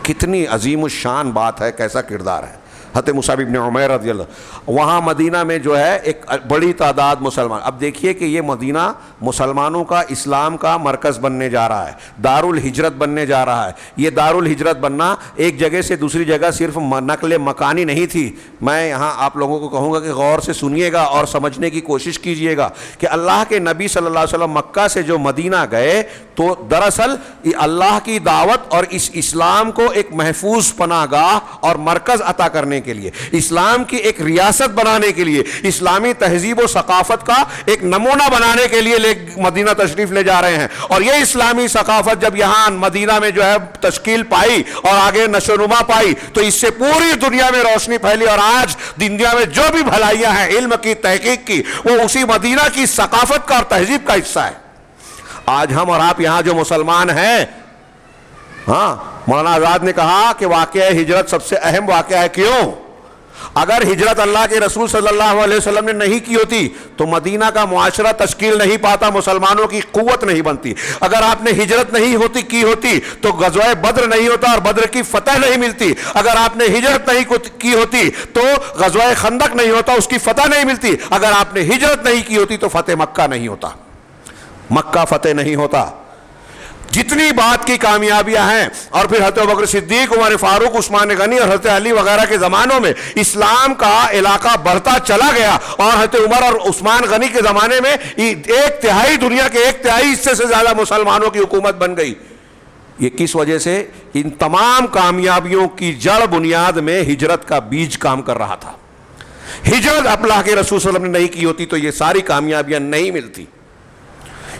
کتنی عظیم الشان بات ہے، کیسا کردار ہے۔ حضرت مصعب بن عمیر رضی اللہ, وہاں مدینہ میں جو ہے ایک بڑی تعداد مسلمان. اب دیکھیے کہ یہ مدینہ مسلمانوں کا, اسلام کا مرکز بننے جا رہا ہے, دار الہجرت بننے جا رہا ہے. یہ دار الہجرت بننا ایک جگہ سے دوسری جگہ صرف نقل مکانی نہیں تھی. میں یہاں آپ لوگوں کو کہوں گا کہ غور سے سنیے گا اور سمجھنے کی کوشش کیجئے گا کہ اللہ کے نبی صلی اللہ علیہ وسلم مکہ سے جو مدینہ گئے تو دراصل اللہ کی دعوت اور اس اسلام کو ایک محفوظ پناہ گاہ اور مرکز عطا کرنے کے لیے, اسلام کی ایک ریاست بنانے کے لیے, اسلامی تہذیب و ثقافت کا ایک نمونہ بنانے کے لیے مدینہ تشریف لے جا رہے ہیں. اور یہ اسلامی ثقافت جب یہاں مدینہ میں جو ہے تشکیل پائی اور آگے نشو و نما پائی تو اس سے پوری دنیا میں روشنی پھیلی, اور آج دنیا میں جو بھی بھلائیاں ہیں علم کی, تحقیق کی, وہ اسی مدینہ کی ثقافت کا اور تہذیب کا حصہ ہے. آج ہم اور آپ یہاں جو مسلمان ہیں, ہاں مولانا آزاد نے کہا کہ واقعہ ہجرت سب سے اہم واقعہ ہے. کیوں؟ اگر ہجرت اللہ کے رسول صلی اللہ علیہ وسلم نے نہیں کی ہوتی تو مدینہ کا معاشرہ تشکیل نہیں پاتا, مسلمانوں کی قوت نہیں بنتی. اگر آپ نے ہجرت نہیں کی ہوتی تو غزوہ بدر نہیں ہوتا اور بدر کی فتح نہیں ملتی. اگر آپ نے ہجرت نہیں کی ہوتی تو غزوہ خندق نہیں ہوتا, اس کی فتح نہیں ملتی. اگر آپ نے ہجرت نہیں کی ہوتی تو فتح مکہ نہیں ہوتا, مکہ فتح نہیں ہوتا. جتنی بات کی کامیابیاں ہیں, اور پھر حضرت ابوبکر صدیق, عمر فاروق, عثمان غنی اور حضرت علی وغیرہ کے زمانوں میں اسلام کا علاقہ بڑھتا چلا گیا, اور حضرت عمر اور عثمان غنی کے زمانے میں 1/3 دنیا کے 1/3 حصے سے زیادہ مسلمانوں کی حکومت بن گئی. یہ کس وجہ سے؟ ان تمام کامیابیوں کی جڑ بنیاد میں ہجرت کا بیج کام کر رہا تھا. ہجرت اللہ کے رسول صلی اللہ علیہ وسلم نے نہیں کی ہوتی تو یہ ساری کامیابیاں نہیں ملتی.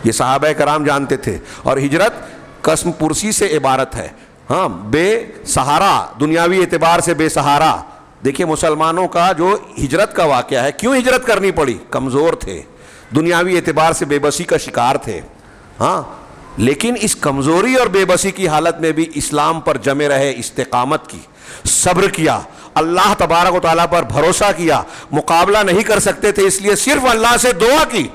یہ صحابہ کرام جانتے تھے. اور ہجرت قسم پرسی سے عبارت ہے, ہاں, بے سہارا, دنیاوی اعتبار سے بے سہارا. دیکھیے مسلمانوں کا جو ہجرت کا واقعہ ہے, کیوں ہجرت کرنی پڑی؟ کمزور تھے, دنیاوی اعتبار سے بے بسی کا شکار تھے, ہاں, لیکن اس کمزوری اور بے بسی کی حالت میں بھی اسلام پر جمے رہے, استقامت کی, صبر کیا, اللہ تبارک و تعالیٰ پر بھروسہ کیا. مقابلہ نہیں کر سکتے تھے اس لیے صرف اللہ سے دعا کی.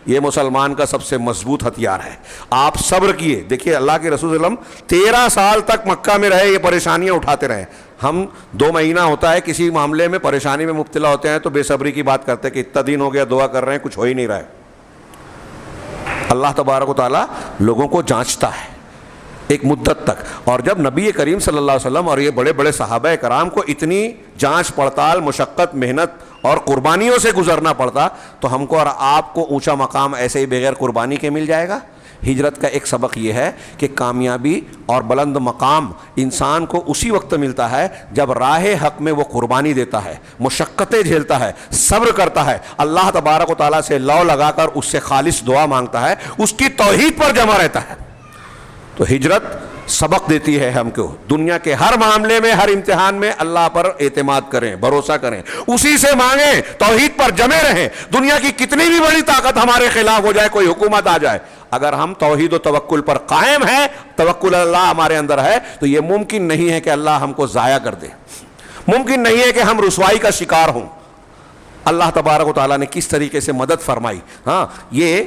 یہ مسلمان کا سب سے مضبوط ہتھیار ہے. آپ صبر کیے. دیکھیے اللہ کے رسول صلی اللہ علیہ وسلم 13 سال تک مکہ میں رہے, یہ پریشانیاں اٹھاتے رہے. ہم 2 مہینہ ہوتا ہے کسی معاملے میں پریشانی میں مبتلا ہوتے ہیں تو بے صبری کی بات کرتے ہیں کہ اتنا دن ہو گیا دعا کر رہے ہیں, کچھ ہو ہی نہیں رہا ہے. اللہ تبارک و تعالیٰ لوگوں کو جانچتا ہے ایک مدت تک. اور جب نبی کریم صلی اللہ علیہ وسلم اور یہ بڑے بڑے صحابہ کرام کو اتنی جانچ پڑتال, مشقت, محنت اور قربانیوں سے گزرنا پڑتا تو ہم کو اور آپ کو اونچا مقام ایسے ہی بغیر قربانی کے مل جائے گا؟ ہجرت کا ایک سبق یہ ہے کہ کامیابی اور بلند مقام انسان کو اسی وقت ملتا ہے جب راہ حق میں وہ قربانی دیتا ہے, مشقتیں جھیلتا ہے, صبر کرتا ہے, اللہ تبارک و تعالیٰ سے لو لگا کر اس سے خالص دعا مانگتا ہے, اس کی توحید پر جمع رہتا ہے. تو ہجرت سبق دیتی ہے ہم کو دنیا کے ہر معاملے میں, ہر امتحان میں اللہ پر اعتماد کریں, بھروسہ کریں, اسی سے مانگیں, توحید پر جمے رہیں. دنیا کی کتنی بھی بڑی طاقت ہمارے خلاف ہو جائے, کوئی حکومت آ جائے, اگر ہم توحید و توکل پر قائم ہیں, توکل اللہ ہمارے اندر ہے, تو یہ ممکن نہیں ہے کہ اللہ ہم کو ضائع کر دے, ممکن نہیں ہے کہ ہم رسوائی کا شکار ہوں. اللہ تبارک و تعالیٰ نے کس طریقے سے مدد فرمائی. ہاں, یہ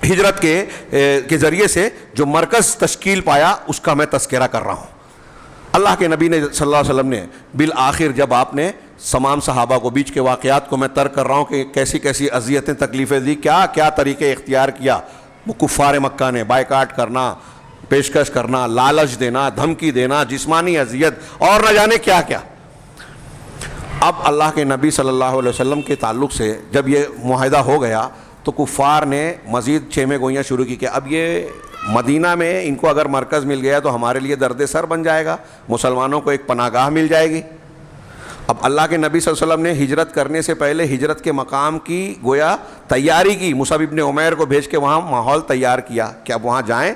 ہجرت کے ذریعے سے جو مرکز تشکیل پایا اس کا میں تذکرہ کر رہا ہوں. اللہ کے نبی نے صلی اللہ علیہ وسلم نے بالآخر جب آپ نے تمام صحابہ کو, بیچ کے واقعات کو میں ترک کر رہا ہوں کہ کیسی کیسی اذیتیں تکلیفیں دی, کیا کیا طریقے اختیار کیا وہ کفار مکہ نے, بائیکاٹ کرنا, پیشکش کرنا, لالچ دینا, دھمکی دینا, جسمانی اذیت اور نہ جانے کیا کیا. اب اللہ کے نبی صلی اللہ علیہ وسلم کے تعلق سے جب یہ معاہدہ ہو گیا تو کفار نے مزید چھیمے گوئیاں شروع کی کہ اب یہ مدینہ میں ان کو اگر مرکز مل گیا تو ہمارے لیے درد سر بن جائے گا, مسلمانوں کو ایک پناہ گاہ مل جائے گی. اب اللہ کے نبی صلی اللہ علیہ وسلم نے ہجرت کرنے سے پہلے ہجرت کے مقام کی گویا تیاری کی, مصعب بن عمیر کو بھیج کے وہاں ماحول تیار کیا کہ اب وہاں جائیں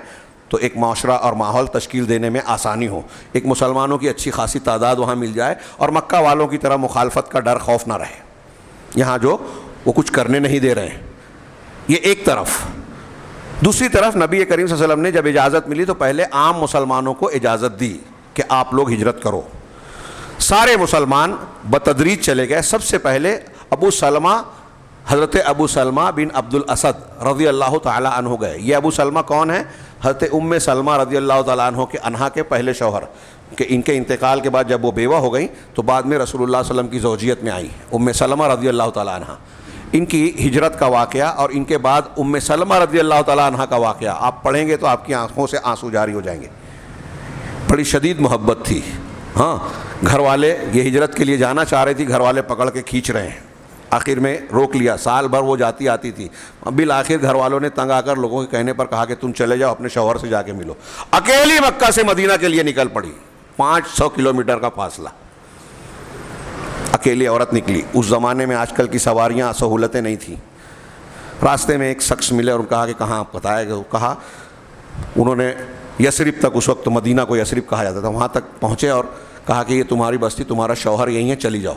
تو ایک معاشرہ اور ماحول تشکیل دینے میں آسانی ہو, ایک مسلمانوں کی اچھی خاصی تعداد وہاں مل جائے اور مکہ والوں کی طرح مخالفت کا ڈر خوف نہ رہے, یہاں جو وہ کچھ کرنے نہیں دے رہے ہیں. یہ ایک طرف. دوسری طرف نبی کریم صلی اللہ علیہ وسلم نے جب اجازت ملی تو پہلے عام مسلمانوں کو اجازت دی کہ آپ لوگ ہجرت کرو. سارے مسلمان بتدریج چلے گئے. سب سے پہلے ابو سلمہ, حضرت ابو سلمہ بن عبد الاسد رضی اللہ تعالی عنہ گئے. یہ ابو سلمہ کون ہے؟ حضرت ام سلمہ رضی اللہ تعالیٰ عنہا کے پہلے شوہر کہ ان کے انتقال کے بعد جب وہ بیوہ ہو گئیں تو بعد میں رسول اللہ صلی اللہ علیہ وسلم کی زوجیت میں آئیں ام سلمہ رضی اللہ تعالیٰ عنہ. ان کی ہجرت کا واقعہ اور ان کے بعد ام سلمہ رضی اللہ تعالیٰ عنہ کا واقعہ آپ پڑھیں گے تو آپ کی آنکھوں سے آنسو جاری ہو جائیں گے. بڑی شدید محبت تھی. ہاں گھر والے یہ ہجرت کے لیے جانا چاہ رہی تھی, گھر والے پکڑ کے کھینچ رہے ہیں, آخر میں روک لیا. سال بھر وہ جاتی آتی تھی, بالآخر گھر والوں نے تنگ آ کر لوگوں کے کہنے پر کہا کہ تم چلے جاؤ اپنے شوہر سے جا کے ملو. اکیلی مکہ سے مدینہ کے لیے نکل پڑی, 500 کلومیٹر کا فاصلہ, اکیلی عورت نکلی. اس زمانے میں آج کل کی سواریاں سہولتیں نہیں تھیں. راستے میں ایک شخص ملے اور ان کہا کہ کہاں بتایا گیا, کہا انہوں نے یثرب تک, اس وقت مدینہ کو یثرب کہا جاتا تھا, وہاں تک پہنچے اور کہا کہ یہ تمہاری بستی, تمہارا شوہر یہیں ہے, چلی جاؤ.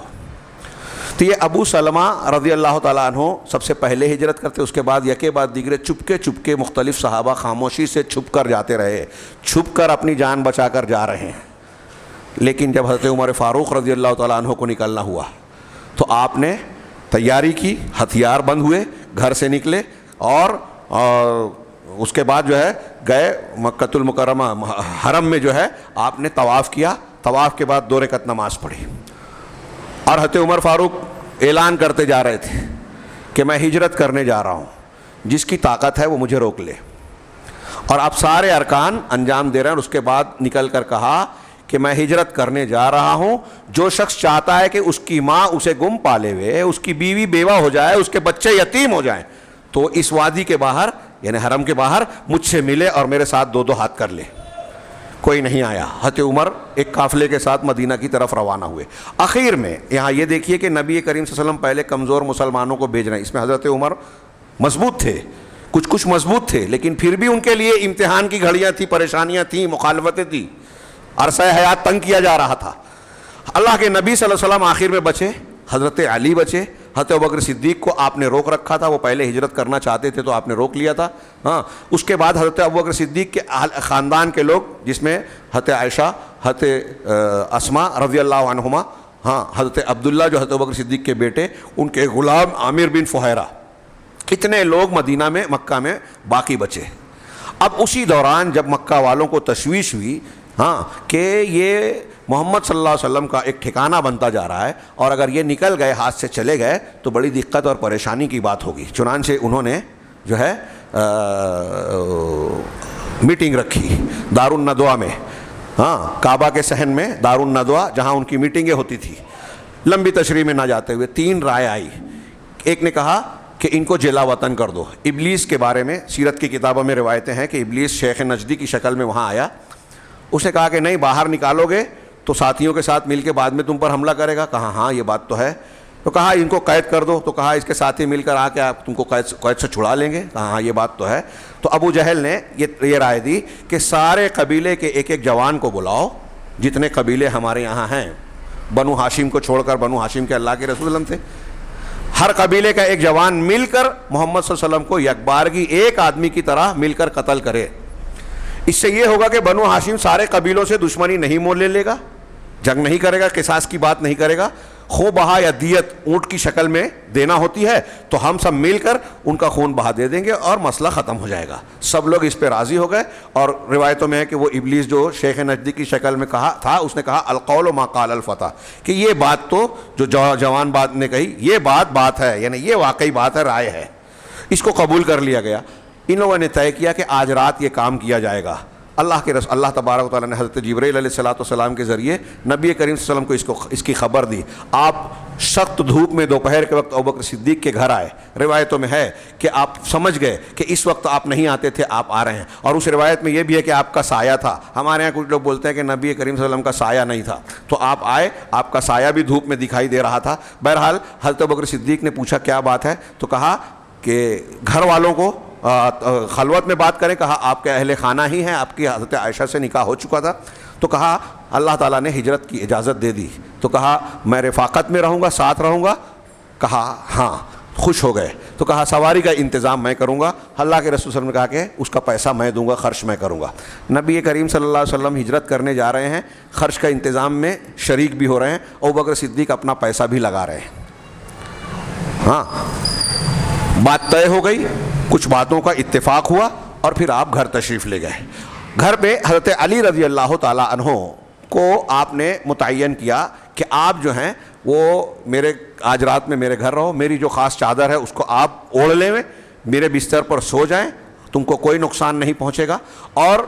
تو یہ ابو سلمہ رضی اللہ تعالیٰ عنہ سب سے پہلے ہجرت کرتے, اس کے بعد یکے بعد دیگرے چپکے مختلف صحابہ خاموشی سے چھپ کر جاتے رہے, چھپ کر اپنی جان بچا کر جا رہے ہیں. لیکن جب حضرت عمر فاروق رضی اللہ تعالیٰ عنہ کو نکلنا ہوا تو آپ نے تیاری کی, ہتھیار بند ہوئے, گھر سے نکلے اور اس کے بعد جو ہے گئے مکۃ المکرمہ حرم میں جو ہے آپ نے طواف کیا. طواف کے بعد 2 رکعت نماز پڑھی اور حضرت عمر فاروق اعلان کرتے جا رہے تھے کہ میں ہجرت کرنے جا رہا ہوں, جس کی طاقت ہے وہ مجھے روک لے. اور آپ سارے ارکان انجام دے رہے ہیں. اور اس کے بعد نکل کر کہا کہ میں ہجرت کرنے جا رہا ہوں, جو شخص چاہتا ہے کہ اس کی ماں اسے گم پالے ہوئے, اس کی بیوی بیوہ ہو جائے, اس کے بچے یتیم ہو جائیں, تو اس وادی کے باہر یعنی حرم کے باہر مجھ سے ملے اور میرے ساتھ 2 ہاتھ کر لے. کوئی نہیں آیا. حضرت عمر ایک قافلے کے ساتھ مدینہ کی طرف روانہ ہوئے. اخیر میں یہاں یہ دیکھیے کہ نبی کریم صلی اللہ علیہ وسلم پہلے کمزور مسلمانوں کو بھیج رہے ہیں. اس میں حضرت عمر مضبوط تھے, کچھ مضبوط تھے, لیکن پھر بھی ان کے لیے امتحان کی گھڑیاں تھیں, پریشانیاں تھیں, مخالفتیں تھیں, عرصہ حیات تنگ کیا جا رہا تھا. اللہ کے نبی صلی اللہ علیہ وسلم آخر میں بچے, حضرت علی بچے. حضرت ابوبکر صدیق کو آپ نے روک رکھا تھا, وہ پہلے ہجرت کرنا چاہتے تھے تو آپ نے روک لیا تھا. ہاں اس کے بعد حضرت ابوبکر صدیق کے خاندان کے لوگ, جس میں حضرت عائشہ, حضرت اسماء رضی اللہ عنہما, ہاں حضرت عبداللہ جو حضرت ابوبکر صدیق کے بیٹے, ان کے غلام عامر بن فہیرہ, کتنے لوگ مدینہ میں مکہ میں باقی بچے. اب اسی دوران جب مکہ والوں کو تشویش ہوئی ہاں کہ یہ محمد صلی اللہ علیہ وسلم کا ایک ٹھکانہ بنتا جا رہا ہے اور اگر یہ نکل گئے, ہاتھ سے چلے گئے تو بڑی دقت اور پریشانی کی بات ہوگی. چنانچہ انہوں نے جو ہے میٹنگ رکھی دار الندوہ میں, ہاں کعبہ کے صحن میں دار الندوہ, جہاں ان کی میٹنگیں ہوتی تھی. لمبی تشریح میں نہ جاتے ہوئے 3 رائے آئی. ایک نے کہا کہ ان کو جلا وطن کر دو. ابلیس کے بارے میں سیرت کی کتابوں میں روایتیں ہیں کہ ابلیس شیخ نجدی کی شکل میں وہاں آیا. اس نے کہا کہ نہیں, باہر نکالو گے تو ساتھیوں کے ساتھ مل کے بعد میں تم پر حملہ کرے گا. کہا ہاں یہ بات تو ہے. تو کہا ان کو قید کر دو. تو کہا اس کے ساتھی مل کر آ کے آپ تم کو قید سے چھڑا لیں گے. کہا ہاں یہ بات تو ہے. تو ابو جہل نے یہ رائے دی کہ سارے قبیلے کے ایک جوان کو بلاؤ, جتنے قبیلے ہمارے یہاں ہیں, بنو ہاشم کو چھوڑ کر, بنو ہاشم کے اللہ کے رسول اللہ تھے, ہر قبیلے کا ایک جوان مل کر محمد صلی اللہ علیہ وسلم کو یکبارگی ایک آدمی کی طرح مل کر قتل کرے. اس سے یہ ہوگا کہ بنو ہاشم سارے قبیلوں سے دشمنی نہیں مول لے گا, جنگ نہیں کرے گا, قصاص کی بات نہیں کرے گا. خون بہا یا دیت اونٹ کی شکل میں دینا ہوتی ہے تو ہم سب مل کر ان کا خون بہا دے دیں گے اور مسئلہ ختم ہو جائے گا. سب لوگ اس پہ راضی ہو گئے. اور روایتوں میں ہے کہ وہ ابلیس جو شیخ نجدی کی شکل میں کہا تھا, اس نے کہا القول ما قال الفتح, کہ یہ بات تو جو جوان بات نے کہی یہ بات ہے, یعنی یہ واقعی بات ہے, رائے ہے. اس کو قبول کر لیا گیا. ان لوگوں نے طے کیا کہ آج رات یہ کام کیا جائے گا. اللہ تبارک و تعالیٰ نے حضرت جبرائیل علیہ السلام کے ذریعے نبی کریم صلی اللہ علیہ وسلم کو اس کی خبر دی. آپ سخت دھوپ میں دوپہر کے وقت ابوبکر صدیق کے گھر آئے. روایتوں میں ہے کہ آپ سمجھ گئے کہ اس وقت آپ نہیں آتے تھے, آپ آ رہے ہیں. اور اس روایت میں یہ بھی ہے کہ آپ کا سایہ تھا. ہمارے یہاں کچھ لوگ بولتے ہیں کہ نبی کریم صلی اللہ علیہ وسلم کا سایہ نہیں تھا, تو آپ آئے, آپ کا سایہ بھی دھوپ میں دکھائی دے رہا تھا. بہرحال حضرت ابوبکر صدیق نے پوچھا کیا بات ہے, تو کہا کہ گھر والوں کو خلوت میں بات کریں. کہا آپ کے اہل خانہ ہی ہیں, آپ کی حضرت عائشہ سے نکاح ہو چکا تھا. تو کہا اللہ تعالیٰ نے ہجرت کی اجازت دے دی. تو کہا میں رفاقت میں رہوں گا, ساتھ رہوں گا. کہا ہاں, خوش ہو گئے. تو کہا سواری کا انتظام میں کروں گا. اللہ کے رسول صلی اللہ علیہ وسلم نے کہا کہ اس کا پیسہ میں دوں گا, خرچ میں کروں گا. نبی کریم صلی اللہ علیہ وسلم ہجرت کرنے جا رہے ہیں, خرچ کا انتظام میں شریک بھی ہو رہے ہیں. ابوبکر صدیق اپنا پیسہ بھی لگا رہے ہیں. ہاں بات طے ہو گئی, کچھ باتوں کا اتفاق ہوا اور پھر آپ گھر تشریف لے گئے. گھر پہ حضرت علی رضی اللہ تعالیٰ عنہ کو آپ نے متعین کیا کہ آپ جو ہیں وہ آج رات میں میرے گھر رہو, میری جو خاص چادر ہے اس کو آپ اوڑھ لیں, میرے بستر پر سو جائیں, تم کو کوئی نقصان نہیں پہنچے گا, اور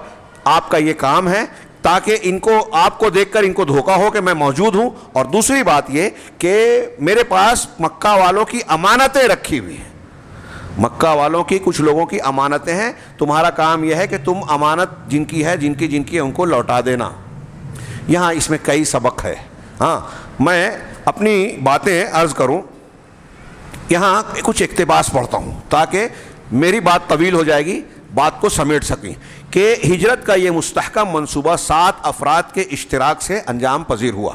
آپ کا یہ کام ہے تاکہ آپ کو دیکھ کر ان کو دھوکہ ہو کہ میں موجود ہوں. اور دوسری بات یہ کہ میرے پاس مکہ والوں کی امانتیں رکھی ہوئی ہیں, مکہ والوں کی کچھ لوگوں کی امانتیں ہیں, تمہارا کام یہ ہے کہ تم امانت جن کی ہے ان کو لوٹا دینا. یہاں اس میں کئی سبق ہے. ہاں, میں اپنی باتیں عرض کروں, یہاں کچھ اقتباس پڑھتا ہوں تاکہ میری بات طویل ہو جائے گی, بات کو سمیٹ سکیں. کہ ہجرت کا یہ مستحکم منصوبہ 7 افراد کے اشتراک سے انجام پذیر ہوا.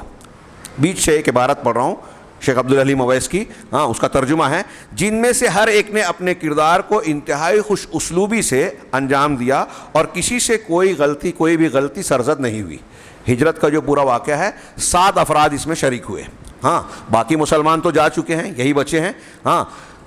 بیچ سے ایک عبارت پڑھ رہا ہوں شیخ عبدالحلیم اویس کی, اس کا ترجمہ ہے, جن میں سے ہر ایک نے اپنے کردار کو انتہائی خوش اسلوبی سے انجام دیا اور کسی سے کوئی بھی غلطی سرزد نہیں ہوئی. ہجرت کا جو پورا واقعہ ہے 7 افراد اس میں شریک ہوئے. باقی مسلمان تو جا چکے ہیں, یہی بچے ہیں.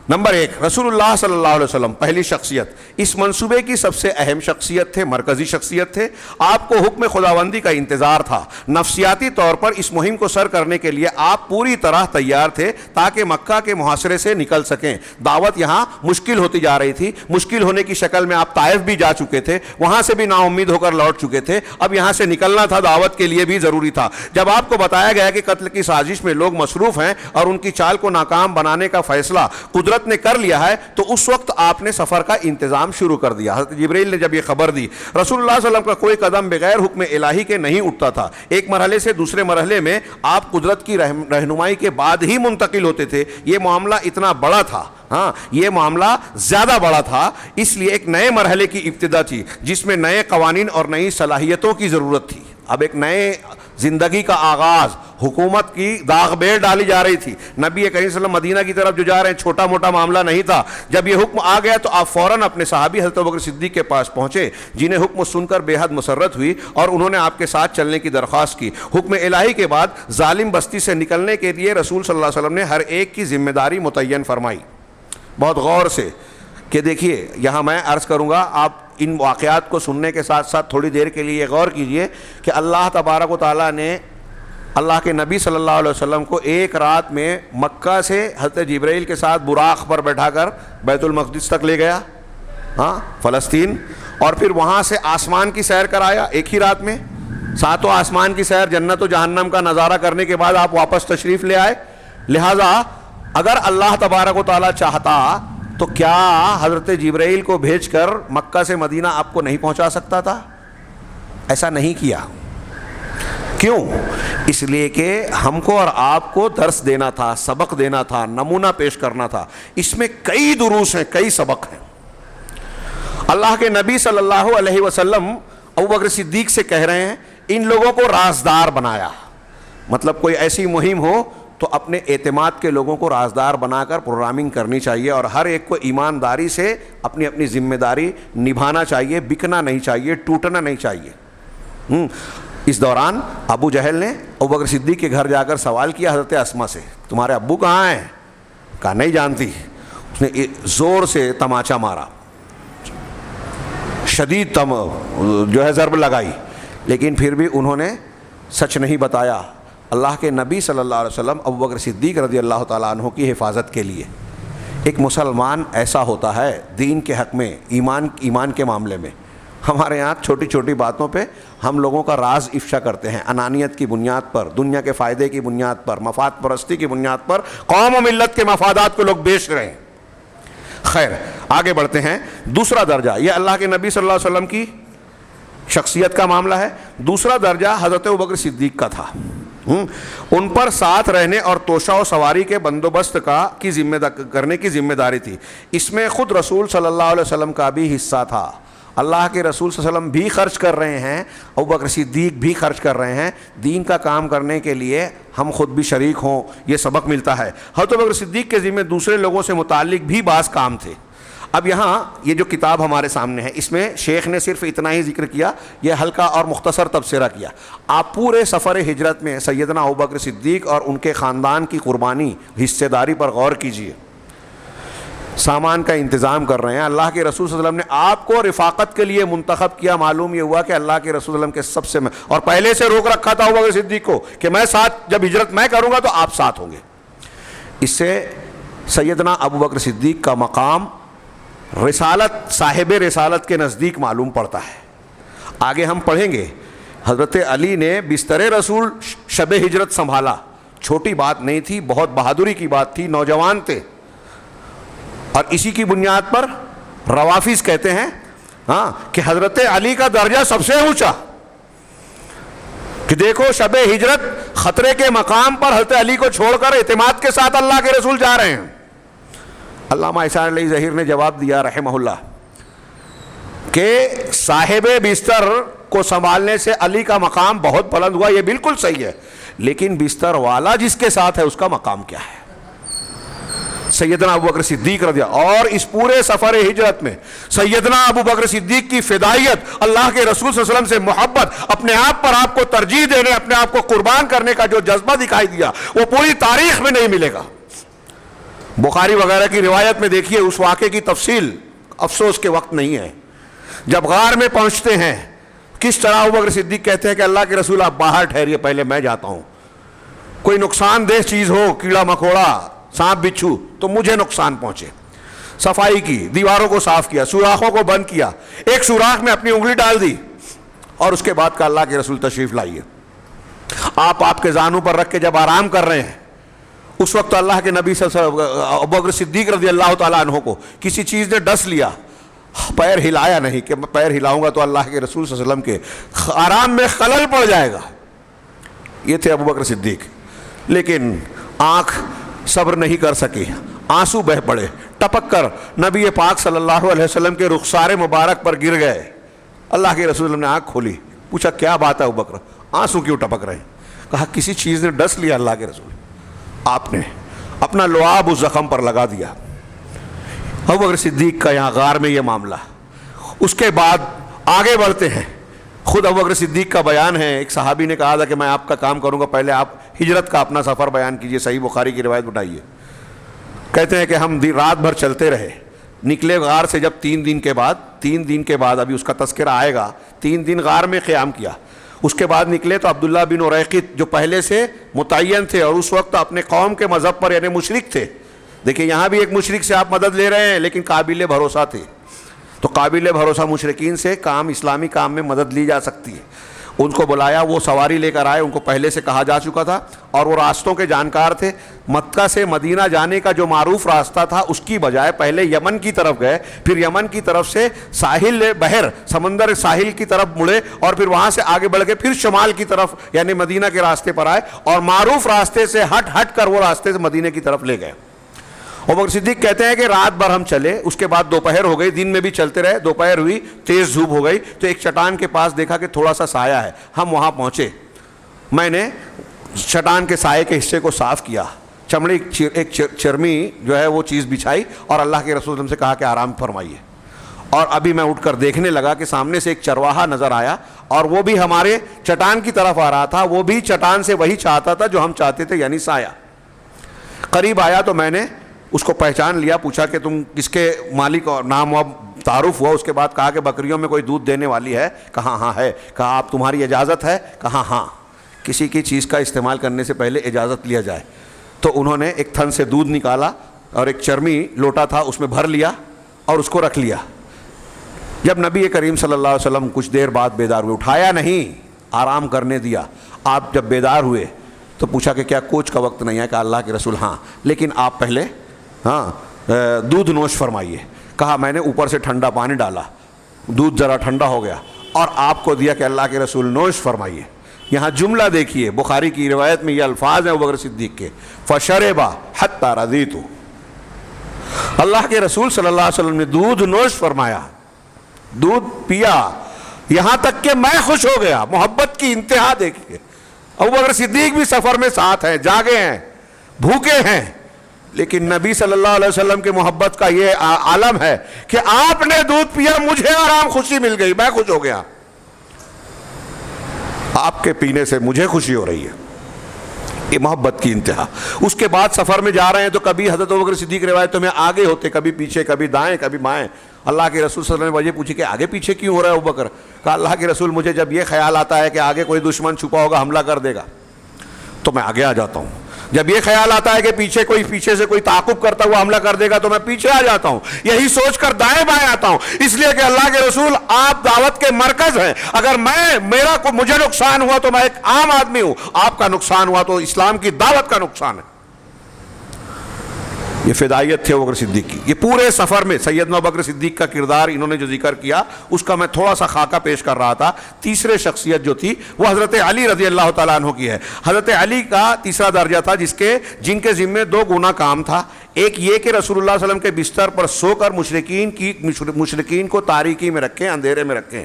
نمبر 1, رسول اللہ صلی اللہ علیہ وسلم پہلی شخصیت, اس منصوبے کی سب سے اہم شخصیت تھے, مرکزی شخصیت تھے. آپ کو حکم خداوندی کا انتظار تھا. نفسیاتی طور پر اس مہم کو سر کرنے کے لیے آپ پوری طرح تیار تھے تاکہ مکہ کے محاصرے سے نکل سکیں. دعوت یہاں مشکل ہوتی جا رہی تھی, مشکل ہونے کی شکل میں آپ طائف بھی جا چکے تھے, وہاں سے بھی نا امید ہو کر لوٹ چکے تھے. اب یہاں سے نکلنا تھا, دعوت کے لیے بھی ضروری تھا. جب آپ کو بتایا گیا کہ قتل کی سازش میں لوگ مصروف ہیں اور ان کی چال کو ناکام بنانے کا فیصلہ قدرت نے کر لیا ہے, تو اس وقت آپ نے سفر کا انتظام شروع کر دیا. حضرت جبرائیل نے جب یہ خبر دی, رسول اللہ صلی اللہ علیہ وسلم کا کوئی قدم بغیر حکم الہی کے نہیں اٹھتا تھا. ایک مرحلے سے دوسرے مرحلے میں آپ قدرت کی رہنمائی کے بعد ہی منتقل ہوتے تھے. یہ معاملہ اتنا بڑا تھا, یہ معاملہ زیادہ بڑا تھا, اس لیے ایک نئے مرحلے کی ابتدا تھی جس میں نئے قوانین اور نئی صلاحیتوں کی ضرورت تھی. اب ایک نئے زندگی کا آغاز, حکومت کی داغ بیر ڈالی جا رہی تھی. نبی کریم صلی اللہ علیہ وسلم مدینہ کی طرف جو جا رہے ہیں چھوٹا موٹا معاملہ نہیں تھا. جب یہ حکم آ گیا تو آپ فوراً اپنے صحابی حضرت ابوبکر صدیق کے پاس پہنچے, جنہیں حکم سن کر بے حد مسرت ہوئی اور انہوں نے آپ کے ساتھ چلنے کی درخواست کی. حکم الہی کے بعد ظالم بستی سے نکلنے کے لیے رسول صلی اللہ علیہ وسلم نے ہر ایک کی ذمہ داری متعین فرمائی. بہت غور سے, کہ دیکھیے یہاں میں عرض کروں گا, آپ ان واقعات کو سننے کے ساتھ ساتھ تھوڑی دیر کے لیے غور کیجئے کہ اللہ تبارک و تعالیٰ نے اللہ کے نبی صلی اللہ علیہ وسلم کو ایک رات میں مکہ سے حضرت جبرائیل کے ساتھ براق پر بیٹھا کر بیت المقدس تک لے گیا, فلسطین, اور پھر وہاں سے آسمان کی سیر کرایا ایک ہی رات میں. 7 آسمان کی سیر, جنت و جہنم کا نظارہ کرنے کے بعد آپ واپس تشریف لے آئے. لہٰذا اگر اللہ تبارک و تعالیٰ چاہتا تو کیا حضرت جبرائیل کو بھیج کر مکہ سے مدینہ آپ کو نہیں پہنچا سکتا تھا؟ ایسا نہیں کیا. کیوں؟ اس لیے کہ ہم کو اور آپ کو درس دینا تھا, سبق دینا تھا, نمونہ پیش کرنا تھا. اس میں کئی دروس ہیں, کئی سبق ہیں. اللہ کے نبی صلی اللہ علیہ وسلم ابوبکر صدیق سے کہہ رہے ہیں, ان لوگوں کو رازدار بنایا. مطلب کوئی ایسی مہم ہو تو اپنے اعتماد کے لوگوں کو رازدار بنا کر پروگرامنگ کرنی چاہیے, اور ہر ایک کو ایمانداری سے اپنی اپنی ذمہ داری نبھانا چاہیے, بکنا نہیں چاہیے, ٹوٹنا نہیں چاہیے. اس دوران ابو جہل نے ابوبکر صدیق کے گھر جا کر سوال کیا حضرت اسما سے, تمہارے ابو کہاں ہیں؟ کہا نہیں جانتی. اس نے زور سے تماچا مارا, شدید جو ہے ضرب لگائی, لیکن پھر بھی انہوں نے سچ نہیں بتایا. اللہ کے نبی صلی اللہ علیہ وسلم ابوبکر صدیق رضی اللہ تعالیٰ عنہ کی حفاظت کے لیے. ایک مسلمان ایسا ہوتا ہے دین کے حق میں, ایمان کے معاملے میں. ہمارے یہاں چھوٹی چھوٹی باتوں پہ ہم لوگوں کا راز افشا کرتے ہیں, انانیت کی بنیاد پر, دنیا کے فائدے کی بنیاد پر, مفاد پرستی کی بنیاد پر قوم و ملت کے مفادات کو لوگ بیچ رہے ہیں. خیر, آگے بڑھتے ہیں. دوسرا درجہ, یہ اللہ کے نبی صلی اللہ علیہ وسلم کی شخصیت کا معاملہ ہے. دوسرا درجہ حضرت ابوبکر صدیق کا تھا. ان پر ساتھ رہنے اور توشہ و سواری کے بندوبست کرنے کی ذمہ داری تھی. اس میں خود رسول صلی اللہ علیہ وسلم کا بھی حصہ تھا. اللہ کے رسول صلی اللہ علیہ وسلم بھی خرچ کر رہے ہیں, ابوبکر صدیق بھی خرچ کر رہے ہیں. دین کا کام کرنے کے لیے ہم خود بھی شریک ہوں, یہ سبق ملتا ہے. حضرت ابوبکر صدیق کے ذمہ دوسرے لوگوں سے متعلق بھی بعض کام تھے. اب یہاں یہ جو کتاب ہمارے سامنے ہے, اس میں شیخ نے صرف اتنا ہی ذکر کیا, یہ ہلکا اور مختصر تبصرہ کیا. آپ پورے سفر ہجرت میں سیدنا ابوبکر صدیق اور ان کے خاندان کی قربانی, حصے داری پر غور کیجیے. سامان کا انتظام کر رہے ہیں. اللہ کے رسول صلی اللہ علیہ وسلم نے آپ کو رفاقت کے لیے منتخب کیا. معلوم یہ ہوا کہ اللہ کے رسول صلی اللہ علیہ وسلم کے سب سے اور پہلے سے روک رکھا تھا ابوبکر صدیق کو کہ میں ساتھ، جب ہجرت میں کروں گا تو آپ ساتھ ہوں گے. اس سے سیدنا ابوبکر صدیق کا مقام رسالت، صاحب رسالت کے نزدیک معلوم پڑتا ہے. آگے ہم پڑھیں گے حضرت علی نے بستر رسول شب ہجرت سنبھالا. چھوٹی بات نہیں تھی، بہت بہادری کی بات تھی. نوجوان تھے اور اسی کی بنیاد پر روافظ کہتے ہیں کہ حضرت علی کا درجہ سب سے اونچا، کہ دیکھو شب ہجرت خطرے کے مقام پر حضرت علی کو چھوڑ کر اعتماد کے ساتھ اللہ کے رسول جا رہے ہیں. علامہ احسان علی ظہیر نے جواب دیا رحمہ اللہ کہ صاحب بستر کو سنبھالنے سے علی کا مقام بہت بلند ہوا، یہ بالکل صحیح ہے، لیکن بستر والا جس کے ساتھ ہے اس کا مقام کیا ہے؟ سیدنا ابوبکر صدیق رضی اللہ. اور اس پورے سفر ہجرت میں سیدنا ابوبکر صدیق کی فدائیت، اللہ کے رسول صلی اللہ علیہ وسلم سے محبت، اپنے آپ پر آپ کو ترجیح دینے، اپنے آپ کو قربان کرنے کا جو جذبہ دکھائی دیا وہ پوری تاریخ میں نہیں ملے گا. بخاری وغیرہ کی روایت میں دیکھیے اس واقعے کی تفصیل. افسوس کے وقت نہیں ہے. جب غار میں پہنچتے ہیں کس طرح ابوبکر صدیق کہتے ہیں کہ اللہ کے رسول آپ باہر ٹھہریے، پہلے میں جاتا ہوں. کوئی نقصان دہ چیز ہو، کیڑا مکوڑا، سانپ بچھو، تو مجھے نقصان پہنچے. صفائی کی، دیواروں کو صاف کیا، سوراخوں کو بند کیا، ایک سوراخ میں اپنی انگلی ڈال دی اور اس کے بعد کہا اللہ کے رسول تشریف لائیے. آپ کے زانوں پر رکھ کے جب آرام کر رہے ہیں، اس وقت اللہ کے نبی صلی اللہ علیہ وسلم ابوبکر صدیق رضی اللہ تعالیٰ عنہ کو کسی چیز نے ڈس لیا، پیر ہلایا نہیں کہ میں پیر ہلاؤں گا تو اللہ کے رسول صلی اللہ علیہ وسلم کے آرام میں خلل پڑ جائے گا. یہ تھے ابوبکر صدیق. لیکن آنکھ صبر نہیں کر سکی، آنسو بہہ پڑے، ٹپک کر نبی پاک صلی اللہ علیہ وسلم کے رخسار مبارک پر گر گئے. اللہ کے رسول نے آنکھ کھولی، پوچھا کیا بات ہے ابوبکر، آنسو کیوں ٹپک رہے ہیں؟ کہا کسی چیز نے ڈس لیا اللہ کے رسول. آپ نے اپنا لعاب اس زخم پر لگا دیا. ابوبکر صدیق کا یہاں غار میں یہ معاملہ. اس کے بعد آگے بڑھتے ہیں. خود ابوبکر صدیق کا بیان ہے. ایک صحابی نے کہا تھا کہ میں آپ کا کام کروں گا، پہلے آپ ہجرت کا اپنا سفر بیان کیجئے. صحیح بخاری کی روایت بتائیے. کہتے ہیں کہ ہم رات بھر چلتے رہے، نکلے غار سے جب 3 دن کے بعد ابھی اس کا تذکرہ آئے گا. 3 دن غار میں قیام کیا. اس کے بعد نکلے تو عبداللہ بن اریقط جو پہلے سے متعین تھے اور اس وقت اپنے قوم کے مذہب پر یعنی مشرک تھے. دیکھیں یہاں بھی ایک مشرک سے آپ مدد لے رہے ہیں لیکن قابل بھروسہ تھے. تو قابل بھروسہ مشرکین سے کام، اسلامی کام میں مدد لی جا سکتی ہے. ان کو بلایا، وہ سواری لے کر آئے. ان کو پہلے سے کہا جا چکا تھا اور وہ راستوں کے جانکار تھے. مکہ سے مدینہ جانے کا جو معروف راستہ تھا اس کی بجائے پہلے یمن کی طرف گئے، پھر یمن کی طرف سے ساحل بحر سمندر ساحل کی طرف مڑے اور پھر وہاں سے آگے بڑھ کے پھر شمال کی طرف یعنی مدینہ کے راستے پر آئے اور معروف راستے سے ہٹ کر وہ راستے سے مدینہ کی طرف لے گئے. ابوبکر صدیق کہتے ہیں کہ رات بھر ہم چلے، اس کے بعد دوپہر ہو گئی، دن میں بھی چلتے رہے، دوپہر ہوئی، تیز دھوپ ہو گئی تو ایک چٹان کے پاس دیکھا کہ تھوڑا سا سایہ ہے. ہم وہاں پہنچے. میں نے چٹان کے سائے کے حصے کو صاف کیا، چمڑی ایک چرمی جو ہے وہ چیز بچھائی اور اللہ کے رسول وسلم سے کہا کہ آرام فرمائیے. اور ابھی میں اٹھ کر دیکھنے لگا کہ سامنے سے ایک چرواہا نظر آیا اور وہ بھی ہمارے چٹان کی طرف آ رہا تھا. وہ بھی چٹان سے وہی چاہتا تھا جو ہم چاہتے تھے یعنی سایہ. قریب آیا تو میں نے اس کو پہچان لیا. پوچھا کہ تم کس کے مالک اور نام و تعارف ہوا. اس کے بعد کہا کہ بکریوں میں کوئی دودھ دینے والی ہے. کہا ہاں ہے. کہا آپ تمہاری اجازت ہے؟ کہا ہاں. کسی کی چیز کا استعمال کرنے سے پہلے اجازت لیا جائے. تو انہوں نے ایک تھن سے دودھ نکالا اور ایک چرمی لوٹا تھا اس میں بھر لیا اور اس کو رکھ لیا. جب نبی کریم صلی اللہ علیہ وسلم کچھ دیر بعد بیدار ہوئے، اٹھایا نہیں، آرام کرنے دیا. آپ جب بیدار ہوئے تو پوچھا کہ کیا کوچ کا وقت نہیں ہے؟ کہا اللہ کے رسول ہاں، لیکن آپ پہلے دودھ نوش فرمائیے. کہا میں نے اوپر سے ٹھنڈا پانی ڈالا، دودھ ذرا ٹھنڈا ہو گیا اور آپ کو دیا کہ اللہ کے رسول نوش فرمائیے. یہاں جملہ دیکھیے، بخاری کی روایت میں یہ الفاظ ہیں ابوبکر صدیق کے، فشربا حتی رضیت. اللہ کے رسول صلی اللہ علیہ وسلم نے دودھ نوش فرمایا، دودھ پیا یہاں تک کہ میں خوش ہو گیا. محبت کی انتہا دیکھیے. ابوبکر صدیق بھی سفر میں ساتھ ہیں، جاگے ہیں، بھوکے ہیں، لیکن نبی صلی اللہ علیہ وسلم کے محبت کا یہ عالم ہے کہ آپ نے دودھ پیا، مجھے آرام، خوشی مل گئی، میں خوش ہو گیا. آپ کے پینے سے مجھے خوشی ہو رہی ہے. یہ محبت کی انتہا. اس کے بعد سفر میں جا رہے ہیں تو کبھی حضرت ابوبکر صدیق روایتوں میں آگے ہوتے, کبھی پیچھے, کبھی دائیں کبھی بائیں. اللہ کے رسول صلی اللہ علیہ وسلم نے وجہ پوچھی کہ آگے پیچھے کیوں ہو رہا ہے ابوبکر؟ کہا اللہ کے رسول مجھے جب یہ خیال آتا ہے کہ آگے کوئی دشمن چھپا ہوگا حملہ کر دے گا تو میں آگے آ جاتا ہوں. جب یہ خیال آتا ہے کہ پیچھے سے کوئی تعاقب کرتا ہوا حملہ کر دے گا تو میں پیچھے آ جاتا ہوں. یہی سوچ کر دائیں بائیں آتا ہوں, اس لیے کہ اللہ کے رسول آپ دعوت کے مرکز ہیں. اگر مجھے نقصان ہوا تو میں ایک عام آدمی ہوں, آپ کا نقصان ہوا تو اسلام کی دعوت کا نقصان ہے. یہ فدائیت تھی ابوبکر صدیق کی. یہ پورے سفر میں سیدنا ابوبکر صدیق کا کردار انہوں نے جو ذکر کیا اس کا میں تھوڑا سا خاکہ پیش کر رہا تھا. تیسرے شخصیت جو تھی وہ حضرت علی رضی اللہ تعالیٰ عنہ کی ہے. حضرت علی کا تیسرا درجہ تھا جن کے ذمے دو گناہ کام تھا. ایک یہ کہ رسول اللہ صلی اللہ علیہ وسلم کے بستر پر سو کر مشرکین کو تاریکی میں رکھیں, اندھیرے میں رکھیں,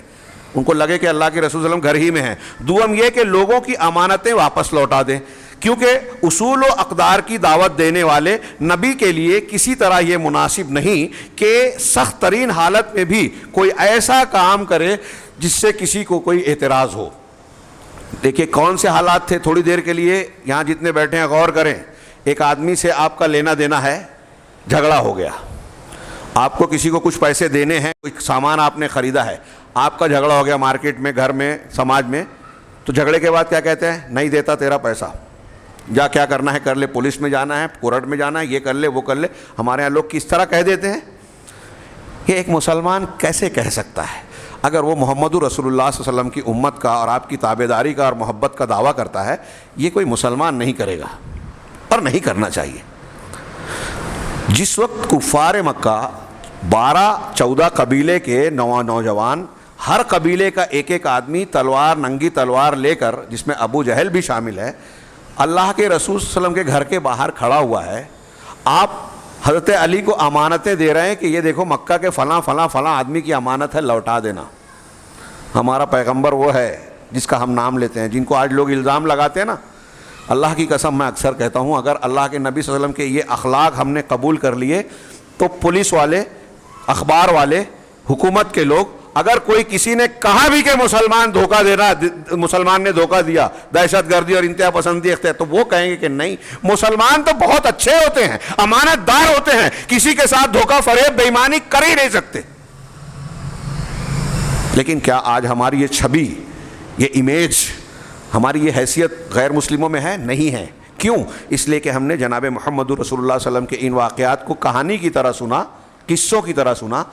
ان کو لگے کہ اللہ کے رسول صلی اللہ علیہ وسلم گھر ہی میں ہیں. دوم یہ کہ لوگوں کی امانتیں واپس لوٹا دیں, کیونکہ اصول و اقدار کی دعوت دینے والے نبی کے لیے کسی طرح یہ مناسب نہیں کہ سخت ترین حالت میں بھی کوئی ایسا کام کرے جس سے کسی کو کوئی اعتراض ہو. دیکھیے کون سے حالات تھے, تھوڑی دیر کے لیے یہاں جتنے بیٹھے ہیں غور کریں. ایک آدمی سے آپ کا لینا دینا ہے, جھگڑا ہو گیا, آپ کو کسی کو کچھ پیسے دینے ہیں, کوئی سامان آپ نے خریدا ہے, آپ کا جھگڑا ہو گیا مارکیٹ میں, گھر میں, سماج میں. تو جھگڑے کے بعد کیا کہتے ہیں؟ نہیں دیتا تیرا پیسہ, جا کیا کرنا ہے کر لے, پولیس میں جانا ہے, کورٹ میں جانا ہے, یہ کر لے وہ کر لے. ہمارے یہاں لوگ کس طرح کہہ دیتے ہیں. یہ ایک مسلمان کیسے کہہ سکتا ہے؟ اگر وہ محمد رسول اللہ صلی اللہ علیہ وسلم کی امت کا اور آپ کی تابعداری کا اور محبت کا دعویٰ کرتا ہے, یہ کوئی مسلمان نہیں کرے گا اور نہیں کرنا چاہیے. جس وقت کفار مکہ 12-14 قبیلے کے نوجوان, ہر قبیلے کا ایک ایک آدمی تلوار, ننگی تلوار لے کر, جس میں ابو جہل بھی شامل ہے, اللہ کے رسول صلی اللہ علیہ وسلم کے گھر کے باہر کھڑا ہوا ہے. آپ حضرت علی کو امانتیں دے رہے ہیں کہ یہ دیکھو مکہ کے فلاں فلاں فلاں آدمی کی امانت ہے, لوٹا دینا. ہمارا پیغمبر وہ ہے جس کا ہم نام لیتے ہیں, جن کو آج لوگ الزام لگاتے ہیں نا. اللہ کی قسم میں اکثر کہتا ہوں, اگر اللہ کے نبی صلی اللہ علیہ وسلم کے یہ اخلاق ہم نے قبول کر لیے تو پولیس والے, اخبار والے, حکومت کے لوگ, اگر کوئی کسی نے کہا بھی کہ مسلمان نے دھوکہ دیا, دہشت گردی اور انتہا پسندی اختیار, تو وہ کہیں گے کہ نہیں, مسلمان تو بہت اچھے ہوتے ہیں, امانت دار ہوتے ہیں, کسی کے ساتھ دھوکہ فریب بے ایمانی کر ہی نہیں سکتے. لیکن کیا آج ہماری یہ چھبی, یہ امیج, ہماری یہ حیثیت غیر مسلموں میں ہے؟ نہیں ہے. کیوں؟ اس لیے کہ ہم نے جناب محمد رسول اللہ صلی اللہ علیہ وسلم کے ان واقعات کو کہانی کی طرح سنا, قصوں کی طرح سنا.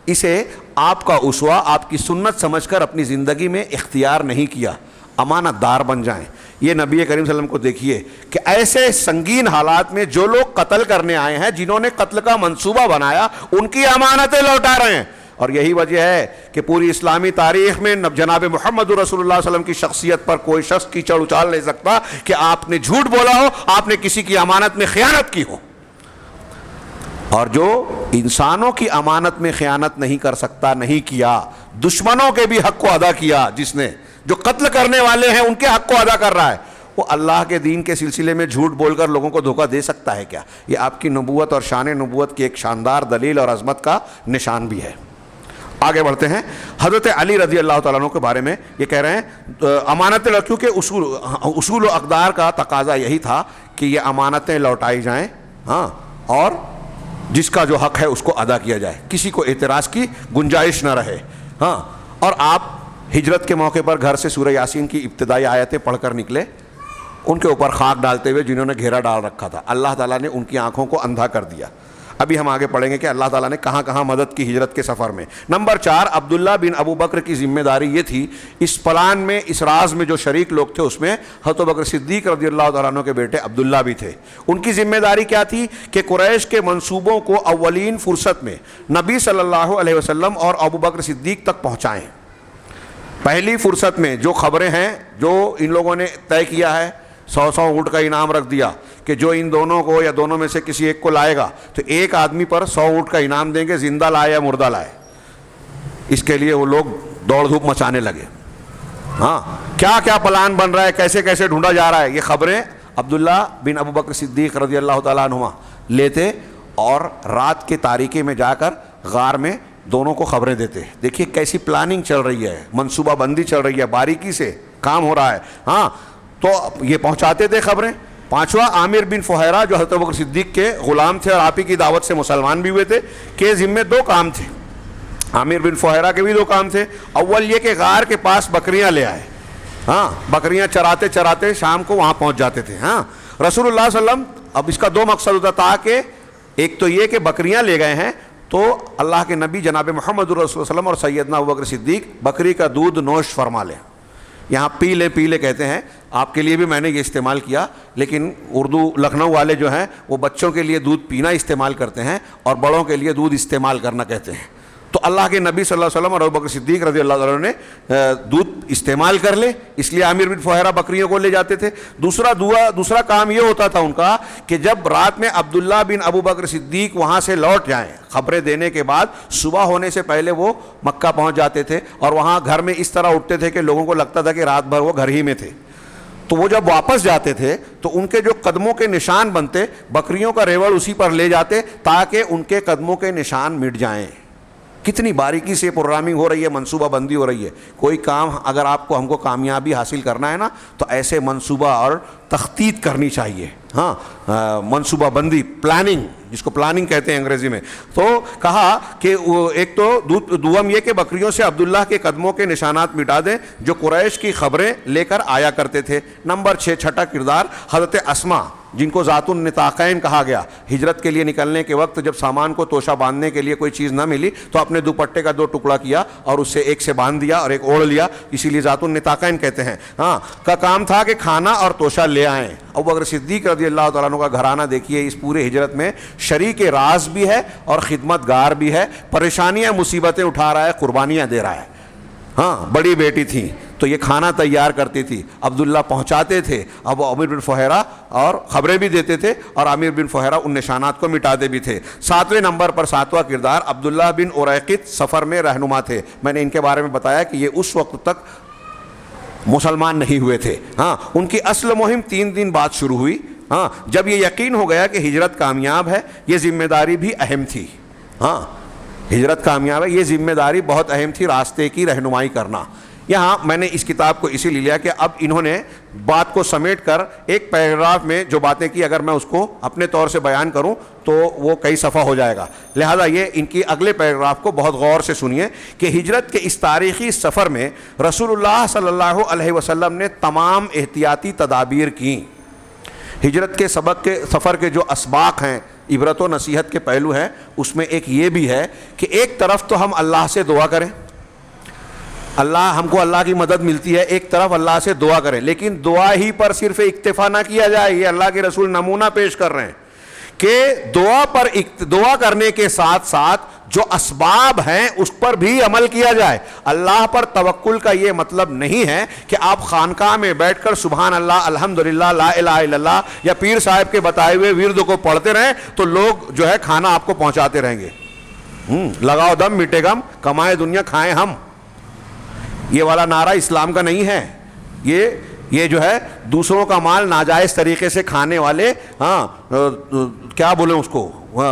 اسے آپ کا اسوہ, آپ کی سنت سمجھ کر اپنی زندگی میں اختیار نہیں کیا. امانت دار بن جائیں. یہ نبی کریم صلی اللہ علیہ وسلم کو دیکھیے کہ ایسے سنگین حالات میں جو لوگ قتل کرنے آئے ہیں, جنہوں نے قتل کا منصوبہ بنایا, ان کی امانتیں لوٹا رہے ہیں. اور یہی وجہ ہے کہ پوری اسلامی تاریخ میں جناب محمد رسول اللہ صلی اللہ علیہ وسلم کی شخصیت پر کوئی شخص کیچڑ اچال نہیں سکتا کہ آپ نے جھوٹ بولا ہو, آپ نے کسی کی امانت میں خیانت کی ہو. اور جو انسانوں کی امانت میں خیانت نہیں کر سکتا, نہیں کیا, دشمنوں کے بھی حق کو ادا کیا, جس نے, جو قتل کرنے والے ہیں ان کے حق کو ادا کر رہا ہے, وہ اللہ کے دین کے سلسلے میں جھوٹ بول کر لوگوں کو دھوکہ دے سکتا ہے کیا؟ یہ آپ کی نبوت اور شان نبوت کی ایک شاندار دلیل اور عظمت کا نشان بھی ہے. آگے بڑھتے ہیں. حضرت علی رضی اللہ تعالیٰ عنہ کے بارے میں یہ کہہ رہے ہیں امانتیں, کیونکہ اصول و اقدار کا تقاضا یہی تھا کہ یہ امانتیں لوٹائی جائیں, ہاں, اور جس کا جو حق ہے اس کو ادا کیا جائے, کسی کو اعتراض کی گنجائش نہ رہے. ہاں, اور آپ ہجرت کے موقع پر گھر سے سورہ یاسین کی ابتدائی آیتیں پڑھ کر نکلے, ان کے اوپر خاک ڈالتے ہوئے جنہوں نے گھیرا ڈال رکھا تھا. اللہ تعالیٰ نے ان کی آنکھوں کو اندھا کر دیا. ابھی ہم آگے پڑھیں گے کہ اللہ تعالیٰ نے کہاں کہاں مدد کی ہجرت کے سفر میں. نمبر 4, عبداللہ بن ابو بکر کی ذمہ داری یہ تھی, اس پلان میں, اس راز میں جو شریک لوگ تھے اس میں حضرت بکر صدیق رضی اللہ تعالیٰ عنہ کے بیٹے عبداللہ بھی تھے. ان کی ذمہ داری کیا تھی کہ قریش کے منصوبوں کو اولین فرصت میں نبی صلی اللہ علیہ وسلم اور ابو بکر صدیق تک پہنچائیں. پہلی فرصت میں جو خبریں ہیں, جو ان لوگوں نے طے کیا ہے, 100 اونٹ کا انعام رکھ دیا کہ جو ان دونوں کو یا دونوں میں سے کسی ایک کو لائے گا تو ایک آدمی پر 100 اونٹ کا انعام دیں گے, زندہ لائے یا مردہ لائے. اس کے لیے وہ لوگ دوڑ دھوپ مچانے لگے. ہاں, کیا کیا پلان بن رہا ہے, کیسے کیسے ڈھونڈا جا رہا ہے, یہ خبریں عبداللہ بن ابو بکر صدیق رضی اللہ تعالیٰ عنہما لیتے اور رات کے تاریکی میں جا کر غار میں دونوں کو خبریں دیتے. دیکھیے کیسی پلاننگ چل رہی ہے, منصوبہ بندی چل رہی ہے, باریکی سے کام ہو رہا ہے. ہاں, تو یہ پہنچاتے تھے خبریں. پانچواں عامر بن فہیرہ جو حضرت ابوبکر صدیق کے غلام تھے اور آپ ہی کی دعوت سے مسلمان بھی ہوئے تھے، کے ذمے دو کام تھے. عامر بن فہیرہ کے بھی دو کام تھے. اول یہ کہ غار کے پاس بکریاں لے آئے. ہاں بکریاں چراتے چراتے شام کو وہاں پہنچ جاتے تھے. ہاں رسول اللہ صلی اللہ علیہ وسلم، اب اس کا دو مقصد ہوتا تھا کہ ایک تو یہ کہ بکریاں لے گئے ہیں تو اللہ کے نبی جناب محمد رسول اللہ صلی اللہ علیہ وسلم اور سیدنا ابوبکر صدیق بکری کا دودھ نوش فرما لیں. یہاں پی لے کہتے ہیں، آپ کے لیے بھی میں نے یہ استعمال کیا، لیکن اردو لکھنؤ والے جو ہیں وہ بچوں کے لیے دودھ پینا استعمال کرتے ہیں اور بڑوں کے لیے دودھ استعمال کرنا کہتے ہیں. تو اللہ کے نبی صلی اللہ علیہ وسلم اور ابوبکر صدیق رضی اللہ عنہ نے دودھ استعمال کر لے، اس لیے عامر بن فہیرہ بکریوں کو لے جاتے تھے. دوسرا کام یہ ہوتا تھا ان کا کہ جب رات میں عبداللہ بن ابوبکر صدیق وہاں سے لوٹ جائیں خبریں دینے کے بعد، صبح ہونے سے پہلے وہ مکہ پہنچ جاتے تھے اور وہاں گھر میں اس طرح اٹھتے تھے کہ لوگوں کو لگتا تھا کہ رات بھر وہ گھر ہی میں تھے. تو وہ جب واپس جاتے تھے تو ان کے جو قدموں کے نشان بنتے، بکریوں کا ریوڑ اسی پر لے جاتے تاکہ ان کے قدموں کے نشان مٹ جائیں. کتنی باریکی سے پروگرامنگ ہو رہی ہے، منصوبہ بندی ہو رہی ہے. کوئی کام اگر ہم کو کامیابی حاصل کرنا ہے نا تو ایسے منصوبہ اور تخطیط کرنی چاہیے. ہاں منصوبہ بندی، پلاننگ، جس کو پلاننگ کہتے ہیں انگریزی میں. تو کہا کہ ایک تو دوم یہ کہ بکریوں سے عبداللہ کے قدموں کے نشانات مٹا دیں جو قریش کی خبریں لے کر آیا کرتے تھے. نمبر 6 چھٹا کردار حضرت اسما جن کو ذات النطاقین کہا گیا. ہجرت کے لیے نکلنے کے وقت جب سامان کو توشہ باندھنے کے لیے کوئی چیز نہ ملی تو اپنے دوپٹے کا 2 ٹکڑا کیا اور اس سے ایک سے باندھ دیا اور ایک اوڑھ لیا، اسی لیے ذات النطاقین کہتے ہیں. ہاں کا کام تھا کہ کھانا اور توشہ لے آئیں. ابوبکر صدیق رضی اللہ تعالیٰ عنہ کا گھرانہ دیکھیے اس پورے ہجرت میں شریک راز بھی ہے اور خدمت گار بھی ہے. پریشانیاں مصیبتیں اٹھا رہا ہے، قربانیاں دے رہا ہے. ہاں بڑی بیٹی تھی تو یہ کھانا تیار کرتی تھی، عبداللہ پہنچاتے تھے، اب عامر بن فہیرہ اور خبریں بھی دیتے تھے اور عامر بن فہیرہ ان نشانات کو مٹاتے بھی تھے. 7ویں نمبر پر 7واں کردار عبداللہ بن اریقط سفر میں رہنما تھے. میں نے ان کے بارے میں بتایا کہ یہ اس وقت تک مسلمان نہیں ہوئے تھے. ہاں ان کی اصل مہم 3 دن بعد شروع ہوئی. ہاں جب یہ یقین ہو گیا کہ ہجرت کامیاب ہے، یہ ذمہ داری بھی اہم تھی. ہاں ہجرت کامیاب ہے، یہ ذمہ داری بہت اہم تھی، راستے کی رہنمائی کرنا. یہاں میں نے اس کتاب کو اسی لیے لیا کہ اب انہوں نے بات کو سمیٹ کر ایک پیراگراف میں جو باتیں کی، اگر میں اس کو اپنے طور سے بیان کروں تو وہ کئی صفحہ ہو جائے گا. لہذا یہ ان کی اگلے پیراگراف کو بہت غور سے سنیے کہ ہجرت کے اس تاریخی سفر میں رسول اللہ صلی اللہ علیہ وسلم نے تمام احتیاطی تدابیر کی. ہجرت کے سفر کے جو اسباق ہیں، عبرت و نصیحت کے پہلو ہیں، اس میں ایک یہ بھی ہے کہ ایک طرف تو ہم اللہ سے دعا کریں، ہم کو اللہ کی مدد ملتی ہے، ایک طرف اللہ سے دعا کریں، لیکن دعا ہی پر صرف اکتفا نہ کیا جائے. یہ اللہ کے رسول نمونہ پیش کر رہے ہیں کہ دعا کرنے کے ساتھ ساتھ جو اسباب ہیں اس پر بھی عمل کیا جائے. اللہ پر توکل کا یہ مطلب نہیں ہے کہ آپ خانقاہ میں بیٹھ کر سبحان اللہ، الحمدللہ، لا الہ الا اللہ یا پیر صاحب کے بتائے ہوئے ورد کو پڑھتے رہیں تو لوگ جو ہے کھانا آپ کو پہنچاتے رہیں گے. لگاؤ دم مٹے گم، کمائے دنیا کھائیں ہم، یہ والا نعرہ اسلام کا نہیں ہے. یہ جو ہے دوسروں کا مال ناجائز طریقے سے کھانے والے، ہاں کیا بولیں اس کو،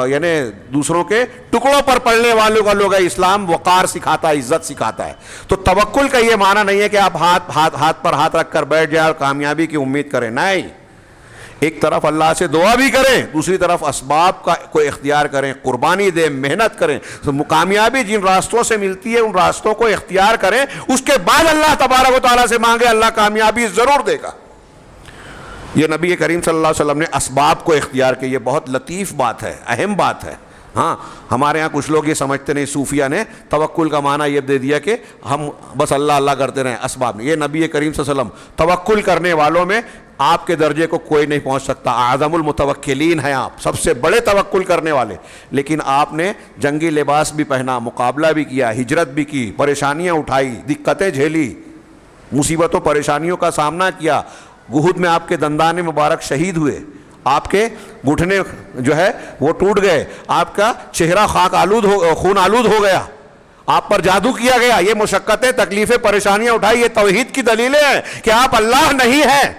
یعنی دوسروں کے ٹکڑوں پر پڑنے والوں کا لوگ ہے. اسلام وقار سکھاتا ہے، عزت سکھاتا ہے. تو توکل کا یہ معنی نہیں ہے کہ آپ ہاتھ پر ہاتھ رکھ کر بیٹھ جائیں اور کامیابی کی امید کریں. نہیں، ایک طرف اللہ سے دعا بھی کریں، دوسری طرف اسباب کو اختیار کریں، قربانی دیں، محنت کریں. کامیابی جن راستوں سے ملتی ہے ان راستوں کو اختیار کریں، اس کے بعد اللہ تبارک و تعالیٰ سے مانگے، اللہ کامیابی ضرور دے گا. یہ نبی کریم صلی اللہ علیہ وسلم نے اسباب کو اختیار کیا. یہ بہت لطیف بات ہے، اہم بات ہے. ہاں ہمارے ہاں کچھ لوگ یہ سمجھتے نہیں، صوفیہ نے توکل کا معنی یہ دے دیا کہ ہم بس اللہ اللہ کرتے رہیں، اسباب نہیں. یہ نبی کریم صلی اللہ علیہ وسلم توکل کرنے والوں میں آپ کے درجے کو کوئی نہیں پہنچ سکتا. اعظم المتوکلین ہیں آپ، سب سے بڑے توکل کرنے والے. لیکن آپ نے جنگی لباس بھی پہنا، مقابلہ بھی کیا، ہجرت بھی کی، پریشانیاں اٹھائی، دقتیں جھیلی، مصیبتوں پریشانیوں کا سامنا کیا. گہد میں آپ کے دندان مبارک شہید ہوئے، آپ کے گھٹنے جو ہے وہ ٹوٹ گئے، آپ کا چہرہ خون آلود ہو گیا، آپ پر جادو کیا گیا. یہ مشقتیں، تکلیفیں، پریشانیاں اٹھائی. یہ توحید کی دلیلیں ہیں کہ آپ اللہ نہیں ہیں،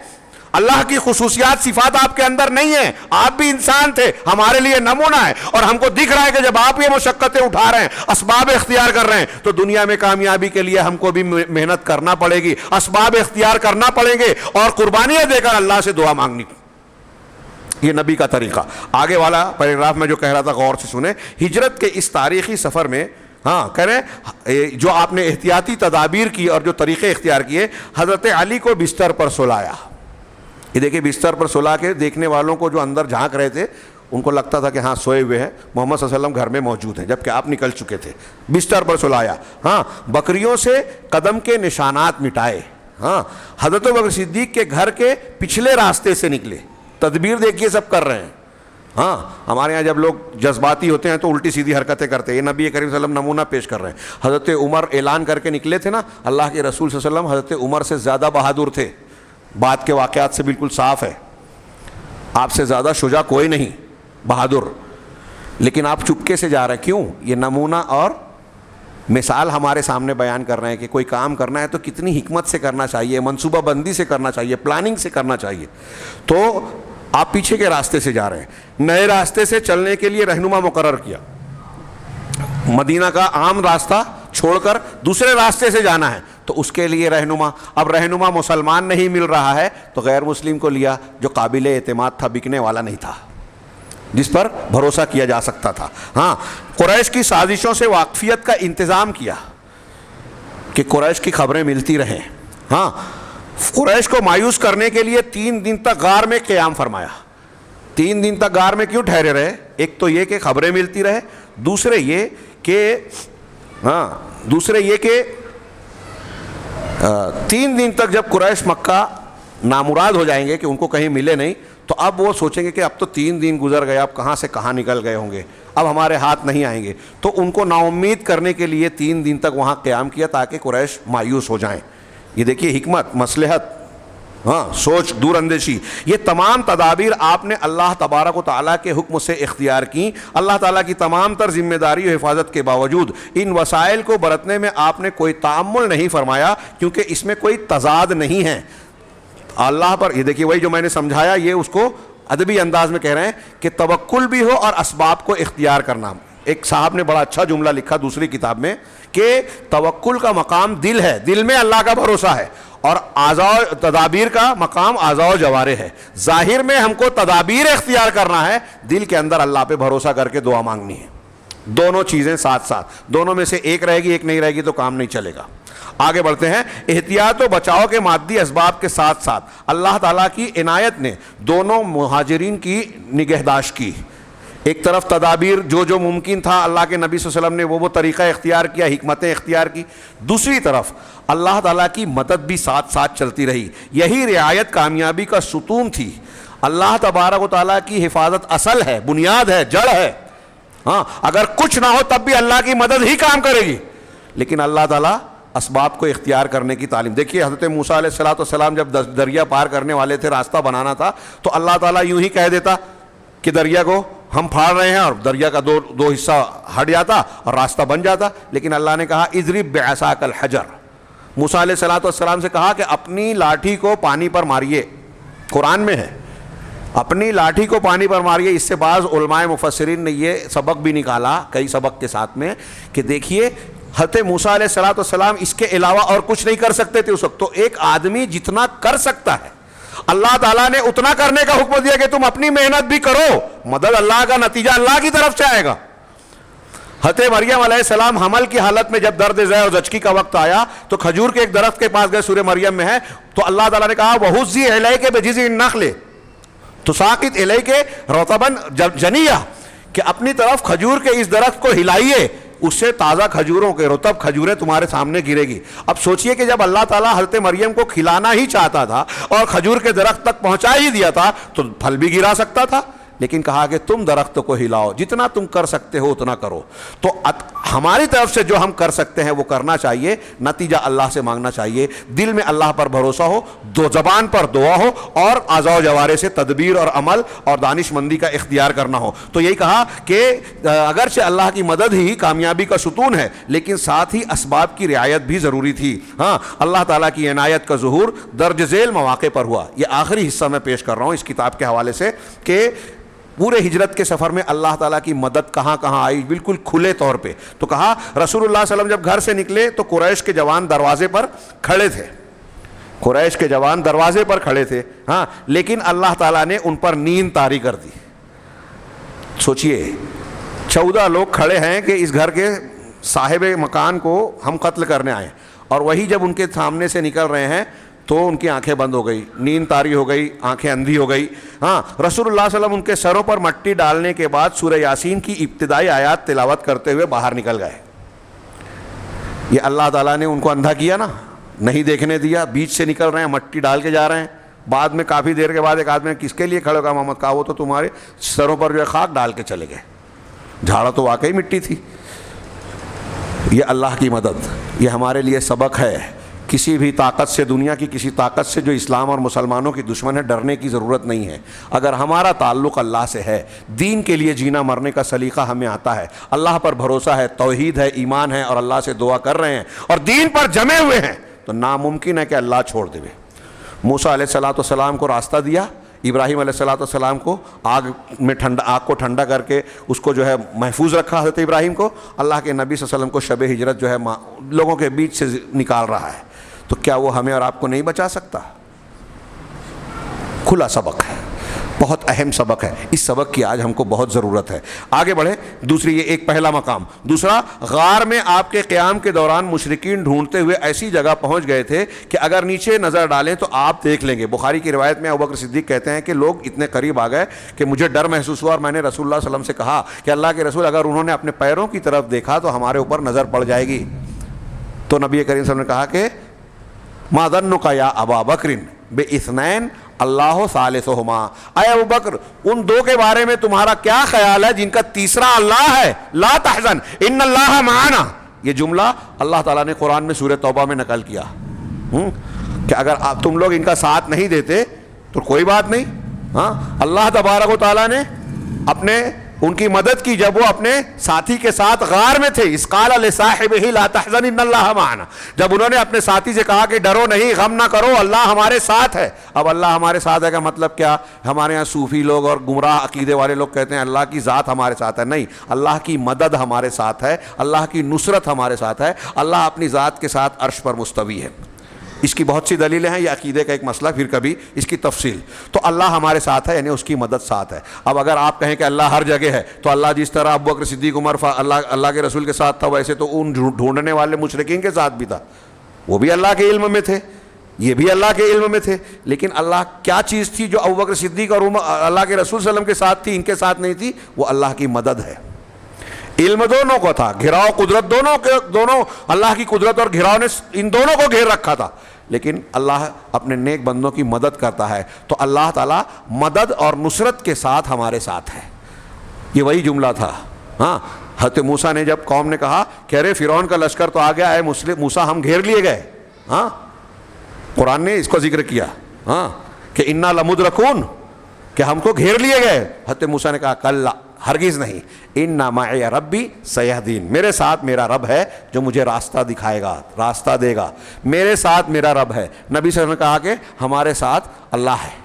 اللہ کی خصوصیات صفات آپ کے اندر نہیں ہیں. آپ بھی انسان تھے، ہمارے لیے نمونہ ہے. اور ہم کو دکھ رہا ہے کہ جب آپ یہ مشقتیں اٹھا رہے ہیں، اسباب اختیار کر رہے ہیں، تو دنیا میں کامیابی کے لیے ہم کو بھی محنت کرنا پڑے گی، اسباب اختیار کرنا پڑیں گے اور قربانیاں دے کر اللہ سے دعا مانگنی. یہ نبی کا طریقہ. آگے والا پیراگراف میں جو کہہ رہا تھا غور سے سنیں. ہجرت کے اس تاریخی سفر میں کریں جو آپ نے احتیاطی تدابیر کی اور جو طریقے اختیار کیے, حضرت علی کو بستر پر سلایا. یہ دیکھیں بستر پر سلا کے دیکھنے والوں کو جو اندر جھانک رہے تھے ان کو لگتا تھا کہ ہاں سوئے ہوئے ہیں, محمد صلی اللہ علیہ وسلم گھر میں موجود ہیں, جبکہ آپ نکل چکے تھے. بستر پر سلایا. بکریوں سے قدم کے نشانات مٹائے. حضرت ابوبکر صدیق کے گھر کے پچھلے راستے سے نکلے. تدبیر دیکھیے سب کر رہے ہیں. ہمارے یہاں جب لوگ جذباتی ہوتے ہیں تو الٹی سیدھی حرکتیں کرتے ہیں. یہ نبی کریم صلی اللہ علیہ وسلم نمونہ پیش کر رہے ہیں. حضرت عمر اعلان کر کے نکلے تھے نا, اللہ کے رسول صلی اللہ علیہ وسلم حضرت عمر سے زیادہ بہادر تھے. بات کے واقعات سے بالکل صاف ہے, آپ سے زیادہ شجاع کوئی نہیں, بہادر, لیکن آپ چپکے سے جا رہے ہیں. کیوں؟ یہ نمونہ اور مثال ہمارے سامنے بیان کر رہے ہیں کہ کوئی کام کرنا ہے تو کتنی حکمت سے کرنا چاہیے, منصوبہ بندی سے کرنا چاہیے, پلاننگ سے کرنا چاہیے. تو آپ پیچھے کے راستے سے جا رہے ہیں, نئے راستے سے چلنے کے لیے رہنما مقرر کیا. مدینہ کا عام راستہ چھوڑ کر دوسرے راستے سے جانا ہے تو اس کے لیے رہنما. اب رہنما مسلمان نہیں مل رہا ہے تو غیر مسلم کو لیا جو قابل اعتماد تھا, بکنے والا نہیں تھا, جس پر بھروسہ کیا جا سکتا تھا. قریش کی سازشوں سے واقفیت کا انتظام کیا کہ قریش کی خبریں ملتی رہیں. قریش کو مایوس کرنے کے لیے 3 دن تک غار میں قیام فرمایا. 3 دن تک غار میں کیوں ٹھہرے رہے؟ ایک تو یہ کہ خبریں ملتی رہے, دوسرے یہ کہ 3 دن تک جب قریش مکہ نامراد ہو جائیں گے کہ ان کو کہیں ملے نہیں تو اب وہ سوچیں گے کہ اب تو 3 دن گزر گئے, اب کہاں سے کہاں نکل گئے ہوں گے, اب ہمارے ہاتھ نہیں آئیں گے. تو ان کو نا امید کرنے کے لیے 3 دن تک وہاں قیام کیا تاکہ قریش مایوس ہو جائیں. یہ دیکھیے حکمت, مصلحت, سوچ, دور اندیشی. یہ تمام تدابیر آپ نے اللہ تبارک و تعالیٰ کے حکم سے اختیار کی. اللہ تعالیٰ کی تمام تر ذمہ داری و حفاظت کے باوجود ان وسائل کو برتنے میں آپ نے کوئی تعامل نہیں فرمایا کیونکہ اس میں کوئی تضاد نہیں ہے. اللہ پر یہ دیکھیے وہی جو میں نے سمجھایا, یہ اس کو ادبی انداز میں کہہ رہے ہیں کہ توکل بھی ہو اور اسباب کو اختیار کرنا. ایک صاحب نے بڑا اچھا جملہ لکھا دوسری کتاب میں کہ توکل کا مقام دل ہے, دل میں اللہ کا بھروسہ ہے, اور اعضاء تدابیر کا مقام اعضاء و جوارح ہے. ظاہر میں ہم کو تدابیر اختیار کرنا ہے, دل کے اندر اللہ پہ بھروسہ کر کے دعا مانگنی ہے. دونوں چیزیں ساتھ ساتھ, دونوں میں سے ایک رہے گی ایک نہیں رہے گی تو کام نہیں چلے گا. آگے بڑھتے ہیں. احتیاط و بچاؤ کے مادی اسباب کے ساتھ ساتھ اللہ تعالیٰ کی عنایت نے دونوں مہاجرین کی نگہداشت کی. ایک طرف تدابیر جو ممکن تھا اللہ کے نبی صلی اللہ علیہ وسلم نے وہ طریقہ اختیار کیا, حکمتیں اختیار کی. دوسری طرف اللہ تعالیٰ کی مدد بھی ساتھ ساتھ چلتی رہی. یہی رعایت کامیابی کا ستون تھی. اللہ تبارک و تعالیٰ کی حفاظت اصل ہے, بنیاد ہے, جڑ ہے. اگر کچھ نہ ہو تب بھی اللہ کی مدد ہی کام کرے گی, لیکن اللہ تعالیٰ اسباب کو اختیار کرنے کی تعلیم. دیکھیے حضرت موسیٰ علیہ السلام جب دریا پار کرنے والے تھے, راستہ بنانا تھا, تو اللہ تعالیٰ یوں ہی کہہ دیتا کہ دریا کو ہم پھاڑ رہے ہیں, اور دریا کا دو حصہ ہٹ جاتا اور راستہ بن جاتا. لیکن اللہ نے کہا اضرب بعصاک الحجر. موسیٰ علیہ السلام سے کہا کہ اپنی لاٹھی کو پانی پر ماریے, قرآن میں ہے, اپنی لاٹھی کو پانی پر ماریے. اس سے بعض علماء مفسرین نے یہ سبق بھی نکالا کئی سبق کے ساتھ میں کہ دیکھیے حضرت موسیٰ علیہ السلام اس کے علاوہ اور کچھ نہیں کر سکتے تھے اس وقت. تو ایک آدمی جتنا کر سکتا ہے اللہ تعالیٰ نے اتنا کرنے کا حکم دیا کہ تم اپنی محنت بھی کرو, مدد اللہ کا, نتیجہ اللہ کی طرف سے آئے گا. حضرت مریم علیہ السلام حمل کی حالت میں جب درد ذہ اور زچگی کا وقت آیا تو کھجور کے ایک درخت کے پاس گئے, سورہ مریم میں ہے, تو اللہ تعالیٰ نے کہا وَهُزِّي إِلَيْكَ بِجِذْعِ النَّخْلِ تُسَاقِطْ إِلَيْكَ رَطَبًا جَنِيًّا, کہ اپنی طرف کھجور کے اس درخت کو ہلائیے, اس سے تازہ کھجوروں کے رطب کھجوریں تمہارے سامنے گرے گی. اب سوچئے کہ جب اللہ تعالیٰ حضرت مریم کو کھلانا ہی چاہتا تھا اور کھجور کے درخت تک پہنچا ہی دیا تھا تو پھل بھی گرا سکتا تھا, لیکن کہا کہ تم درخت کو ہلاؤ, جتنا تم کر سکتے ہو اتنا کرو. تو ہماری طرف سے جو ہم کر سکتے ہیں وہ کرنا چاہیے, نتیجہ اللہ سے مانگنا چاہیے, دل میں اللہ پر بھروسہ ہو, زبان پر دعا ہو, اور اعضاء و جوارح سے تدبیر اور عمل اور دانش مندی کا اختیار کرنا ہو. تو یہی کہا کہ اگرچہ اللہ کی مدد ہی کامیابی کا ستون ہے لیکن ساتھ ہی اسباب کی رعایت بھی ضروری تھی. اللہ تعالیٰ کی عنایت کا ظہور درج ذیل مواقع پر ہوا. یہ آخری حصہ میں پیش کر رہا ہوں اس کتاب کے حوالے سے کہ پورے ہجرت کے سفر میں اللہ تعالیٰ کی مدد کہاں کہاں آئی, بالکل کھلے طور پہ. تو کہا رسول اللہ صلی اللہ علیہ وسلم جب گھر سے نکلے تو قریش کے جوان دروازے پر کھڑے تھے. قریش کے جوان دروازے پر کھڑے تھے ہاں، لیکن اللہ تعالیٰ نے ان پر نیند طاری کر دی. سوچئے 14 لوگ کھڑے ہیں کہ اس گھر کے صاحب مکان کو ہم قتل کرنے آئے، اور وہی جب ان کے سامنے سے نکل رہے ہیں تو ان کی آنکھیں بند ہو گئی، نیند طاری ہو گئی، آنکھیں اندھی ہو گئی. ہاں، رسول اللہ صلی اللہ علیہ وسلم ان کے سروں پر مٹی ڈالنے کے بعد سورہ یاسین کی ابتدائی آیات تلاوت کرتے ہوئے باہر نکل گئے. یہ اللہ تعالیٰ نے ان کو اندھا کیا نا، نہیں دیکھنے دیا، بیچ سے نکل رہے ہیں، مٹی ڈال کے جا رہے ہیں. بعد میں کافی دیر کے بعد ایک آدمی نے کس کے لیے کھڑے ہوگا محمد، کہا وہ تو تمہارے سروں پر جو ہے خاک ڈال کے چلے گئے، جھاڑا تو واقعی مٹی تھی. یہ اللہ کی مدد، یہ ہمارے لیے سبق ہے. کسی بھی طاقت سے، دنیا کی کسی طاقت سے جو اسلام اور مسلمانوں کی دشمن ہے، ڈرنے کی ضرورت نہیں ہے. اگر ہمارا تعلق اللہ سے ہے، دین کے لیے جینا مرنے کا سلیقہ ہمیں آتا ہے، اللہ پر بھروسہ ہے، توحید ہے، ایمان ہے، اور اللہ سے دعا کر رہے ہیں اور دین پر جمے ہوئے ہیں، تو ناممکن ہے کہ اللہ چھوڑ دے. موسیٰ علیہ السلام کو راستہ دیا، ابراہیم علیہ السلام کو آگ کو ٹھنڈا کر کے اس کو جو ہے محفوظ رکھا حضرت ابراہیم کو. اللہ کے نبی صلی اللہ علیہ وسلم کو شب ہجرت جو ہے لوگوں کے بیچ سے نکال رہا ہے. تو کیا وہ ہمیں اور آپ کو نہیں بچا سکتا؟ کھلا سبق ہے، بہت اہم سبق ہے. اس سبق کی آج ہم کو بہت ضرورت ہے. آگے بڑھیں. دوسری، یہ ایک پہلا مقام. دوسرا، غار میں آپ کے قیام کے دوران مشرکین ڈھونڈتے ہوئے ایسی جگہ پہنچ گئے تھے کہ اگر نیچے نظر ڈالیں تو آپ دیکھ لیں گے. بخاری کی روایت میں ابوبکر صدیق کہتے ہیں کہ لوگ اتنے قریب آ گئے کہ مجھے ڈر محسوس ہوا، اور میں نے رسول اللہ صلی اللہ علیہ وسلم سے کہا کہ اللہ کے رسول، اگر انہوں نے اپنے پیروں کی طرف دیکھا تو ہمارے اوپر نظر پڑ جائے گی. تو نبی کریم صلی اللہ علیہ وسلم نے کہا کہ ما ظنک یا ابا بکر باثنین اللہ ثالثہما، اے ابو بکر ان دو کے بارے میں تمہارا کیا خیال ہے جن کا تیسرا اللہ ہے؟ لا تحزن ان اللہ معنا. یہ جملہ اللہ تعالیٰ نے قرآن میں سورہ توبہ میں نقل کیا کہ اگر تم لوگ ان کا ساتھ نہیں دیتے تو کوئی بات نہیں. ہاں، اللہ تبارک و تعالیٰ نے اپنے ان کی مدد کی جب وہ اپنے ساتھی کے ساتھ غار میں تھے. اذ قال لصاحبہ لا تحزن ان اللہ معنا، جب انہوں نے اپنے ساتھی سے کہا کہ ڈرو نہیں، غم نہ کرو، اللہ ہمارے ساتھ ہے. اب اللہ ہمارے ساتھ ہے کا مطلب کیا؟ ہمارے ہاں صوفی لوگ اور گمراہ عقیدے والے لوگ کہتے ہیں اللہ کی ذات ہمارے ساتھ ہے. نہیں، اللہ کی مدد ہمارے ساتھ ہے، اللہ کی نصرت ہمارے ساتھ ہے. اللہ اپنی ذات کے ساتھ عرش پر مستوی ہے. اس کی بہت سی دلیلیں ہیں، یہ عقیدے کا ایک مسئلہ، پھر کبھی اس کی تفصیل. تو اللہ ہمارے ساتھ ہے، یعنی اس کی مدد ساتھ ہے. اب اگر آپ کہیں کہ اللہ ہر جگہ ہے، تو اللہ جس طرح ابوبکر صدیق عمر اللہ کے رسول کے ساتھ تھا، ویسے تو ان ڈھونڈنے والے مشرکین کے ساتھ بھی تھا. وہ بھی اللہ کے علم میں تھے، یہ بھی اللہ کے علم میں تھے. لیکن اللہ کیا چیز تھی جو ابوبکر صدیق اور اللہ کے رسول صلی اللہ علیہ وسلم کے ساتھ تھی، ان کے ساتھ نہیں تھی؟ وہ اللہ کی مدد ہے. علم دونوں کو تھا، گھراؤ قدرت دونوں اللہ کی قدرت اور گھراؤ نے ان دونوں کو گھیر رکھا تھا. لیکن اللہ اپنے نیک بندوں کی مدد کرتا ہے. تو اللہ تعالیٰ مدد اور نصرت کے ساتھ ہمارے ساتھ ہے. یہ وہی جملہ تھا. ہاں، حضرت موسیٰ نے جب قوم نے کہا کہ ارے فرعون کا لشکر تو آ گیا ہے، موسیٰ ہم گھیر لیے گئے. ہاں، قرآن نے اس کو ذکر کیا ہاں کہ انا لمدرکون، کہ ہم کو گھیر لیے گئے. حضرت موسیٰ نے کہا کلا، ہرگز نہیں، انا معی ربی سیہدین، میرے ساتھ میرا رب ہے جو مجھے راستہ دکھائے گا، راستہ دے گا. میرے ساتھ میرا رب ہے. نبی صلی اللہ علیہ وسلم نے کہا کہ ہمارے ساتھ اللہ ہے.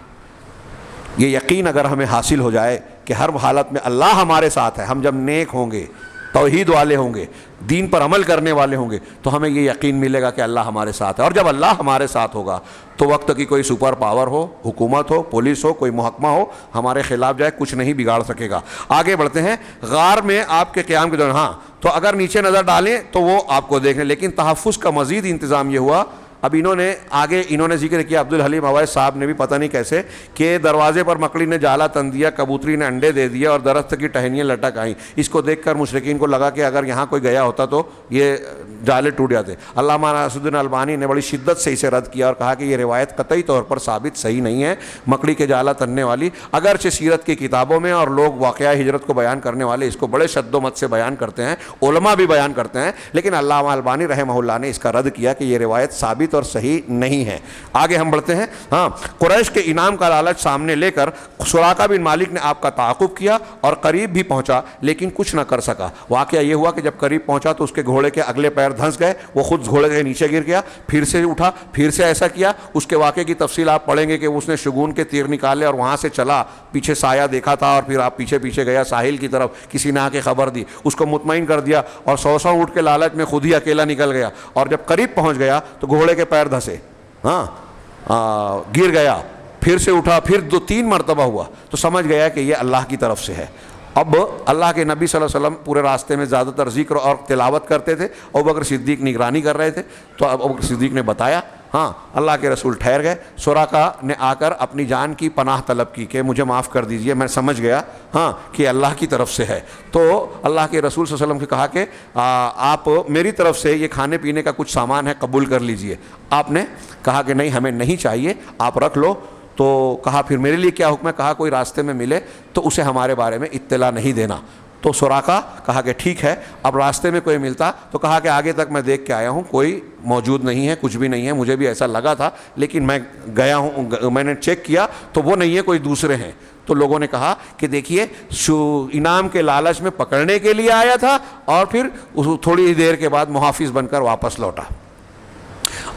یہ یقین اگر ہمیں حاصل ہو جائے کہ ہر حالت میں اللہ ہمارے ساتھ ہے، ہم جب نیک ہوں گے، توحید والے ہوں گے، دین پر عمل کرنے والے ہوں گے، تو ہمیں یہ یقین ملے گا کہ اللہ ہمارے ساتھ ہے. اور جب اللہ ہمارے ساتھ ہوگا تو وقت کی کوئی سپر پاور ہو، حکومت ہو، پولیس ہو، کوئی محکمہ ہو، ہمارے خلاف جائے کچھ نہیں بگاڑ سکے گا. آگے بڑھتے ہیں. غار میں آپ کے قیام کے دوران، ہاں تو اگر نیچے نظر ڈالیں تو وہ آپ کو دیکھیں، لیکن تحفظ کا مزید انتظام یہ ہوا. اب انہوں نے ذکر کیا، عبدالحلیم اویس صاحب نے بھی پتہ نہیں کیسے، کہ دروازے پر مکڑی نے جالا تن دیا، کبوتری نے انڈے دے دیا اور درخت کی ٹہنیاں لٹک آئیں. اس کو دیکھ کر مشرکین کو لگا کہ اگر یہاں کوئی گیا ہوتا تو یہ جالے ٹوٹ جاتے. علامہ ناصرالدین البانی نے بڑی شدت سے اسے رد کیا اور کہا کہ یہ روایت قطعی طور پر ثابت صحیح نہیں ہے، مکڑی کے جالا تننے والی. اگرچہ سیرت کی کتابوں میں اور لوگ واقعہ ہجرت کو بیان کرنے والے اس کو بڑے شد و مت سے بیان کرتے ہیں، علماء بھی بیان کرتے ہیں، لیکن علامہ البانی رحمہ اللہ نے اس کا رد کیا کہ یہ روایت ثابت اور صحیح نہیں ہے. آگے ہم بڑھتے ہیں. ہاں، قریش کے انعام کا لالچ سامنے لے کر سراقہ بن مالک نے آپ کا تعاقب کیا اور قریب بھی پہنچا، لیکن کچھ نہ کر سکا. واقعہ یہ ہوا کہ جب قریب پہنچا تو اس کے گھوڑے کے اگلے پیر دھنس گئے، وہ خود گھوڑے کے نیچے گر گیا، پھر سے اٹھا، پھر سے ایسا کیا. اس کے واقعے کی تفصیل آپ پڑھیں گے کہ اس نے شگون کے تیر نکالے اور وہاں سے چلا، پیچھے سایہ دیکھا تھا اور پھر آپ پیچھے پیچھے گیا ساحل کی طرف. کسی نے آ کے خبر دی، اس کو مطمئن کر دیا اور 100 اونٹ کے لالچ میں خود ہی اکیلا نکل گیا. اور جب قریب پہنچ گیا تو گھوڑے کے پیر دھسے. ہاں، گر گیا, پھر سے اٹھا, پھر 2-3 مرتبہ ہوا, تو سمجھ گیا کہ یہ اللہ کی طرف سے ہے. اب اللہ کے نبی صلی اللہ علیہ وسلم پورے راستے میں زیادہ تر ذکر اور تلاوت کرتے تھے, ابوبکر صدیق نگرانی کر رہے تھے. تو ابوبکر صدیق نے بتایا, ہاں اللہ کے رسول ٹھہر گئے. سراقہ نے آ کر اپنی جان کی پناہ طلب کی کہ مجھے معاف کر دیجئے, میں سمجھ گیا ہاں کہ اللہ کی طرف سے ہے. تو اللہ کے رسول صلی اللہ علیہ وسلم نے کہا کہ آپ میری طرف سے یہ کھانے پینے کا کچھ سامان ہے, قبول کر لیجئے. آپ نے کہا کہ نہیں, ہمیں نہیں چاہیے, آپ رکھ لو. تو کہا پھر میرے لیے کیا حکم ہے؟ کہا کوئی راستے میں ملے تو اسے ہمارے بارے میں اطلاع نہیں دینا. تو سراقہ کہا کہ ٹھیک ہے. اب راستے میں کوئی ملتا تو کہا کہ آگے تک میں دیکھ کے آیا ہوں, کوئی موجود نہیں ہے, کچھ بھی نہیں ہے, مجھے بھی ایسا لگا تھا, لیکن میں گیا ہوں, میں نے چیک کیا تو وہ نہیں ہے, کوئی دوسرے ہیں. تو لوگوں نے کہا کہ دیکھیے انعام کے لالچ میں پکڑنے کے لیے آیا تھا اور پھر تھوڑی دیر کے بعد محافظ بن کر واپس لوٹا.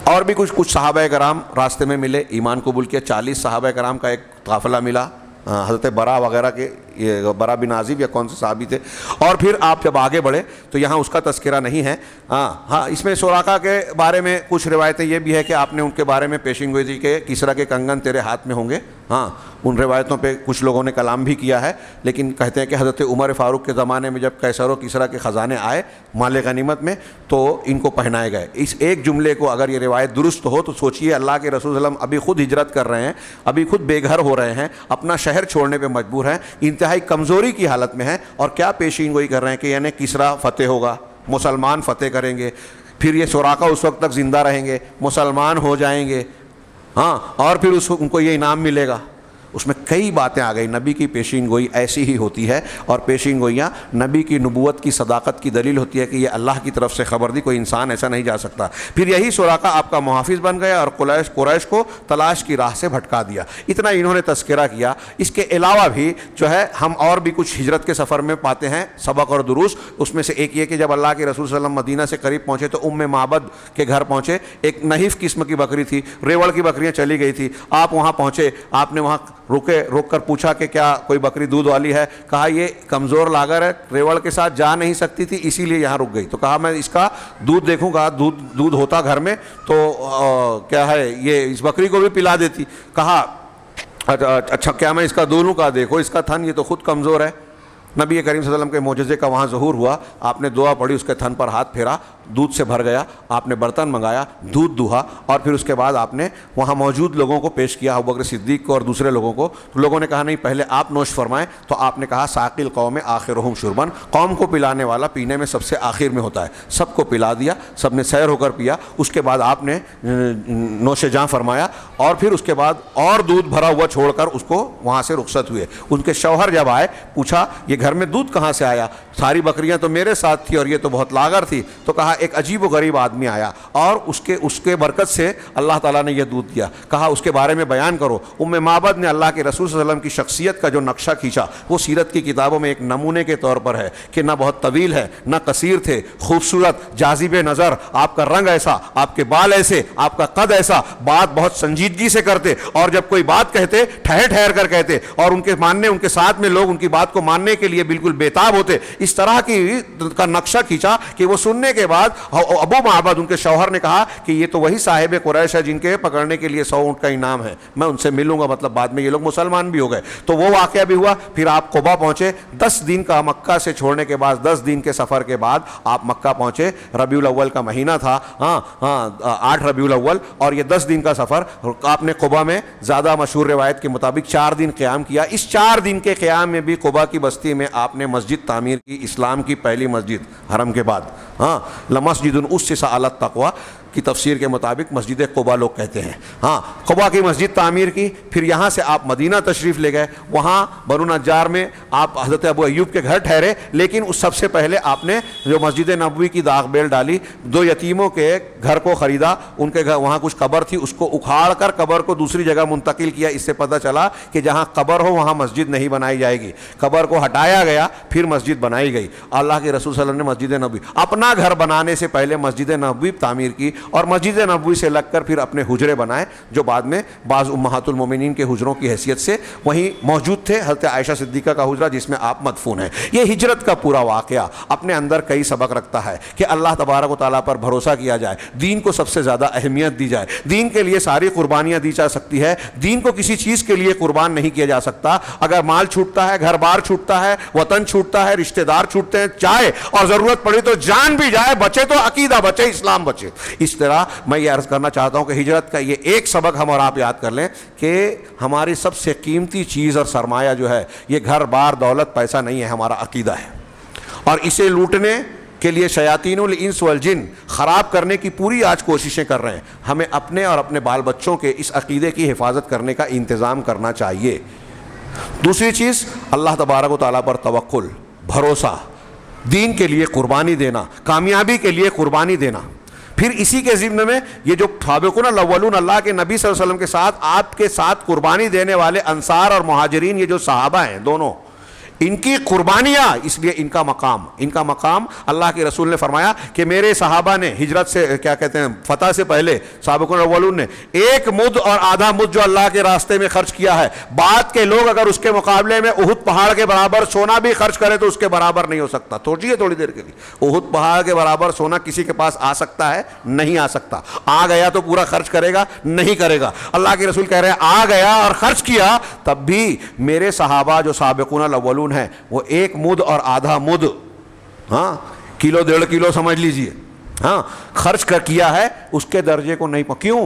اور بھی کچھ صحابہ کرام راستے میں ملے, ایمان قبول کیا. 40 صحابہ کرام کا ایک قافلہ ملا, حضرت برا وغیرہ کے, یہ برا بن عازب یا کون سے صحابی تھے. اور پھر آپ جب آگے بڑھے تو یہاں اس کا تذکرہ نہیں ہے. ہاں اس میں سراقہ کے بارے میں کچھ روایتیں یہ بھی ہے کہ آپ نے ان کے بارے میں پیشن گوئی تھی کہ کسریٰ کے کنگن تیرے ہاتھ میں ہوں گے. ہاں ان روایتوں پہ کچھ لوگوں نے کلام بھی کیا ہے, لیکن کہتے ہیں کہ حضرت عمر فاروق کے زمانے میں جب قیصر و کسریٰ کے خزانے آئے مال غنیمت میں تو ان کو پہنائے گئے. اس ایک جملے کو اگر یہ روایت درست ہو تو سوچئے اللہ کے رسول صلی اللہ علیہ وسلم ابھی خود ہجرت کر رہے ہیں, ابھی خود بے گھر ہو رہے ہیں, اپنا شہر چھوڑنے پہ مجبور ہیں, انتہائی کمزوری کی حالت میں ہیں, اور کیا پیشین گوئی کر رہے ہیں کہ یعنی کسریٰ فتح ہوگا, مسلمان فتح کریں گے, پھر یہ سراقہ اس وقت تک زندہ رہیں گے, مسلمان ہو جائیں گے, ہاں اور پھر ان کو یہ انعام ملے گا. اس میں کئی باتیں آ گئی. نبی کی پیشین گوئی ایسی ہی ہوتی ہے, اور پیشین گوئیاں نبی کی نبوت کی صداقت کی دلیل ہوتی ہے کہ یہ اللہ کی طرف سے خبر دی, کوئی انسان ایسا نہیں جا سکتا. پھر یہی سراقہ آپ کا محافظ بن گیا اور قریش کو تلاش کی راہ سے بھٹکا دیا. اتنا انہوں نے تذکرہ کیا. اس کے علاوہ بھی جو ہے ہم اور بھی کچھ ہجرت کے سفر میں پاتے ہیں سبق اور دروس. اس میں سے ایک یہ کہ جب اللہ کے رسول صلی اللہ علیہ وسلم مدینہ سے قریب پہنچے تو معبد کے گھر پہنچے. ایک نحیف قسم کی بکری تھی, ریوڑ کی بکریاں چلی گئی تھی. آپ وہاں پہنچے, آپ نے وہاں روک کر پوچھا کہ کیا کوئی بکری دودھ والی ہے؟ کہا یہ کمزور لاگر ہے, ریوڑ کے ساتھ جا نہیں سکتی تھی, اسی لیے یہاں رک گئی. تو کہا میں اس کا دودھ دیکھوں گا, دودھ ہوتا گھر میں تو کیا ہے یہ اس بکری کو بھی پلا دیتی. کہا اچھا کیا میں اس کا دونوں کا دیکھو, اس کا تھن یہ تو خود کمزور ہے. نبی کریم صلی اللہ علیہ وسلم کے معجزے کا وہاں ظہور ہوا. آپ نے دعا پڑھی, اس کے تھن پر ہاتھ پھیرا, دودھ سے بھر گیا. آپ نے برتن منگایا, دودھ دہا, اور پھر اس کے بعد آپ نے وہاں موجود لوگوں کو پیش کیا, ابوبکر صدیق کو اور دوسرے لوگوں کو. تو لوگوں نے کہا نہیں پہلے آپ نوش فرمائیں. تو آپ نے کہا ساقی القوم آخرہم شربن, قوم کو پلانے والا پینے میں سب سے آخر میں ہوتا ہے. سب کو پلا دیا, سب نے سیر ہو کر پیا. اس کے بعد آپ نے نوش جاں فرمایا, اور پھر اس کے بعد اور دودھ بھرا ہوا چھوڑ کر اس کو وہاں سے رخصت ہوئے. ان کے شوہر جب آئے, پوچھا یہ گھر میں دودھ کہاں سے آیا؟ ساری بکریاں تو میرے ساتھ تھی اور یہ تو بہت لاغر تھی. تو کہا ایک عجیب و غریب آدمی آیا اور اس کے برکت سے اللہ تعالیٰ نے یہ دودھ دیا. کہا اس کے بارے میں بیان کرو. معبد نے اللہ کے رسول صلی اللہ علیہ وسلم کی شخصیت کا جو نقشہ کھینچا وہ سیرت کی کتابوں میں ایک نمونے کے طور پر ہے کہ نہ بہت طویل ہے, نہ قصیر تھے, خوبصورت, جاذب نظر, آپ کا رنگ ایسا, آپ کے بال ایسے, آپ کا قد ایسا, بات بہت سنجیدگی سے کرتے, اور جب کوئی بات کہتے ٹھہر کر کہتے, اور ان کے ساتھ میں لوگ ان کی بات کو ماننے کے لیے بالکل بےتاب ہوتے. اس طرح کا نقشہ کھینچا کہ وہ سننے کے بعد ابو معبد ان کے شوہر نے کہا کہ یہ تو وہی صاحب قریش ہے جن کے پکڑنے کے لیے 100 اونٹ کا انعام ہے, میں ان سے ملوں گا. مطلب بعد میں یہ لوگ مسلمان بھی ہو گئے. تو وہ واقعہ بھی ہوا. پھر آپ قبا پہنچے. 10 دن کا مکہ سے چھوڑنے کے بعد, 10 دن کے سفر کے بعد آپ مکہ پہنچے. ربیع الاول کا مہینہ تھا, 8 ربیع الاول, اور یہ 10 دن کا سفر آپ نے قبا میں زیادہ مشہور روایت کے مطابق 4 دن قیام کیا. اس 4 دن کے قیام میں بھی قبا کی بستی میں آپ نے مسجد تعمیر کی, اسلام کی پہلی مسجد حرم کے بعد. لمسجد اسس علی التقوی کی تفسیر کے مطابق مسجد قبا لوگ کہتے ہیں. قبا کی مسجد تعمیر کی. پھر یہاں سے آپ مدینہ تشریف لے گئے. وہاں بنو نجار میں آپ حضرت ابو ایوب کے گھر ٹھہرے, لیکن اس سب سے پہلے آپ نے جو مسجد نبوی کی داغ بیل ڈالی. 2 یتیموں کے گھر کو خریدا, ان کے گھر وہاں کچھ قبر تھی, اس کو اکھاڑ کر قبر کو دوسری جگہ منتقل کیا. اس سے پتہ چلا کہ جہاں قبر ہو وہاں مسجد نہیں بنائی جائے گی. قبر کو ہٹایا گیا, پھر مسجد بنائی گئی. اللہ کے رسول صلی اللہ علیہ وسلم نے مسجد نبوی, اپنا گھر بنانے سے پہلے مسجد نبوی تعمیر کی. اور مسجد نبوی سے لگ کر پھر اپنے حجرے بنائے جو بعد میں بعض امہات المومنین کے حجروں کی حیثیت سے وہیں موجود تھے. حضرت عائشہ صدیقہ کا حجرہ جس میں آپ مدفون ہیں. یہ ہجرت کا پورا واقعہ اپنے اندر کئی سبق رکھتا ہے کہ اللہ تبارک و تعالیٰ پر بھروسہ کیا جائے, دین کو سب سے زیادہ اہمیت دی جائے, دین کے لیے ساری قربانیاں دی جا سکتی ہے, دین کو کسی چیز کے لیے قربان نہیں کیا جا سکتا. اگر مال چھوٹتا ہے, گھر بار چھوٹتا ہے, وطن چھوٹتا ہے, رشتہ دار چھوٹتے ہیں, چاہے اور ضرورت پڑی تو جان بھی جائے, بچے تو عقیدہ بچے, اسلام بچے. اس طرح میں یہ عرض کرنا چاہتا ہوں کہ ہجرت کا یہ ایک سبق ہم اور آپ یاد کر لیں کہ ہماری سب سے قیمتی چیز اور سرمایہ جو ہے یہ گھر بار دولت پیسہ نہیں ہے, ہمارا عقیدہ ہے. اور اسے لوٹنے کے لیے شیاطین الانس والجن خراب کرنے کی پوری آج کوششیں کر رہے ہیں. ہمیں اپنے اور اپنے بال بچوں کے اس عقیدے کی حفاظت کرنے کا انتظام کرنا چاہیے. دوسری چیز, اللہ تبارک و تعالیٰ پر توکل, بھروسہ, دین کے لیے قربانی دینا, کامیابی کے لیے قربانی دینا. پھر اسی کے ضمن میں یہ جو سابقون الاولون, اللہ کے نبی صلی اللہ علیہ وسلم کے ساتھ آپ کے ساتھ قربانی دینے والے انصار اور مہاجرین, یہ جو صحابہ ہیں دونوں, ان کی قربانیاں, اس لیے ان کا مقام اللہ کے رسول نے فرمایا کہ میرے صحابہ نے ہجرت سے کیا کہتے ہیں فتح سے پہلے سابقون الاولون نے ایک مد اور آدھا مد جو اللہ کے راستے میں خرچ کیا ہے, بعد کے لوگ اگر اس کے مقابلے میں احد پہاڑ کے برابر سونا بھی خرچ کرے تو اس کے برابر نہیں ہو سکتا. سوچیے تھوڑی دیر کے لیے, احد پہاڑ کے برابر سونا کسی کے پاس آ سکتا ہے؟ نہیں آ سکتا. آ گیا تو پورا خرچ کرے گا؟ نہیں کرے گا. اللہ کے رسول کہہ رہے ہیں آ گیا اور خرچ کیا, تب بھی میرے صحابہ جو سابقون الاولون ہیں وہ ایک مد اور آدھا مد, ہاں کلو 1.5 کلو سمجھ لیجئے, ہاں خرچ کر کیا ہے, اس کے درجے کو نہیں. کیوں؟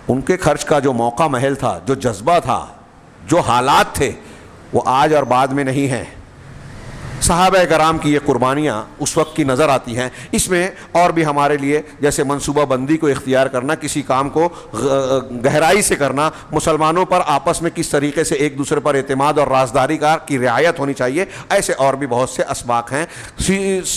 ان کے خرچ کا جو موقع محل تھا, جو جذبہ تھا, جو حالات تھے, وہ آج اور بعد میں نہیں ہیں. صحابہ کرام کی یہ قربانیاں اس وقت کی نظر آتی ہیں. اس میں اور بھی ہمارے لیے جیسے منصوبہ بندی کو اختیار کرنا, کسی کام کو گہرائی سے کرنا, مسلمانوں پر آپس میں کس طریقے سے ایک دوسرے پر اعتماد اور رازداری کی رعایت ہونی چاہیے, ایسے اور بھی بہت سے اسباق ہیں.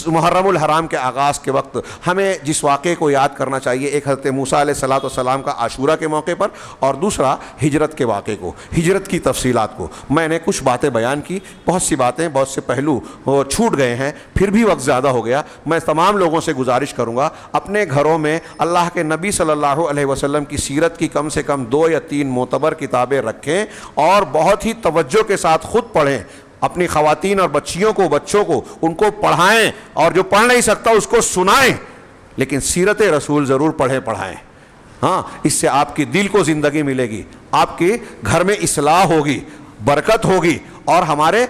محرم الحرام کے آغاز کے وقت ہمیں جس واقعے کو یاد کرنا چاہیے, ایک حضرت موسیٰ علیہ السلام کا عاشورہ کے موقع پر, اور دوسرا ہجرت کے واقعے کو, ہجرت کی تفصیلات کو. میں نے کچھ باتیں بیان کی, بہت سی باتیں, بہت سے پہلو وہ چھوٹ گئے ہیں, پھر بھی وقت زیادہ ہو گیا. میں تمام لوگوں سے گزارش کروں گا اپنے گھروں میں اللہ کے نبی صلی اللہ علیہ وسلم کی سیرت کی کم سے کم 2 یا 3 معتبر کتابیں رکھیں اور بہت ہی توجہ کے ساتھ خود پڑھیں. اپنی خواتین اور بچوں کو ان کو پڑھائیں, اور جو پڑھ نہیں سکتا اس کو سنائیں, لیکن سیرت رسول ضرور پڑھائیں. ہاں, اس سے آپ کی دل کو زندگی ملے گی, آپ کے گھر میں اصلاح ہوگی, برکت ہوگی, اور ہمارے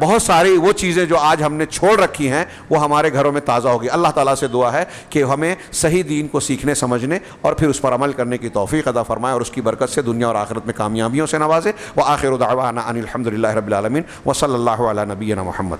بہت ساری وہ چیزیں جو آج ہم نے چھوڑ رکھی ہیں وہ ہمارے گھروں میں تازہ ہوگی. اللہ تعالیٰ سے دعا ہے کہ ہمیں صحیح دین کو سیکھنے, سمجھنے اور پھر اس پر عمل کرنے کی توفیق عطا فرمائے, اور اس کی برکت سے دنیا اور آخرت میں کامیابیوں سے نوازے. وآخر دعوانا ان الحمد للہ رب العالمین, وصلی اللہ علی نبینا محمد.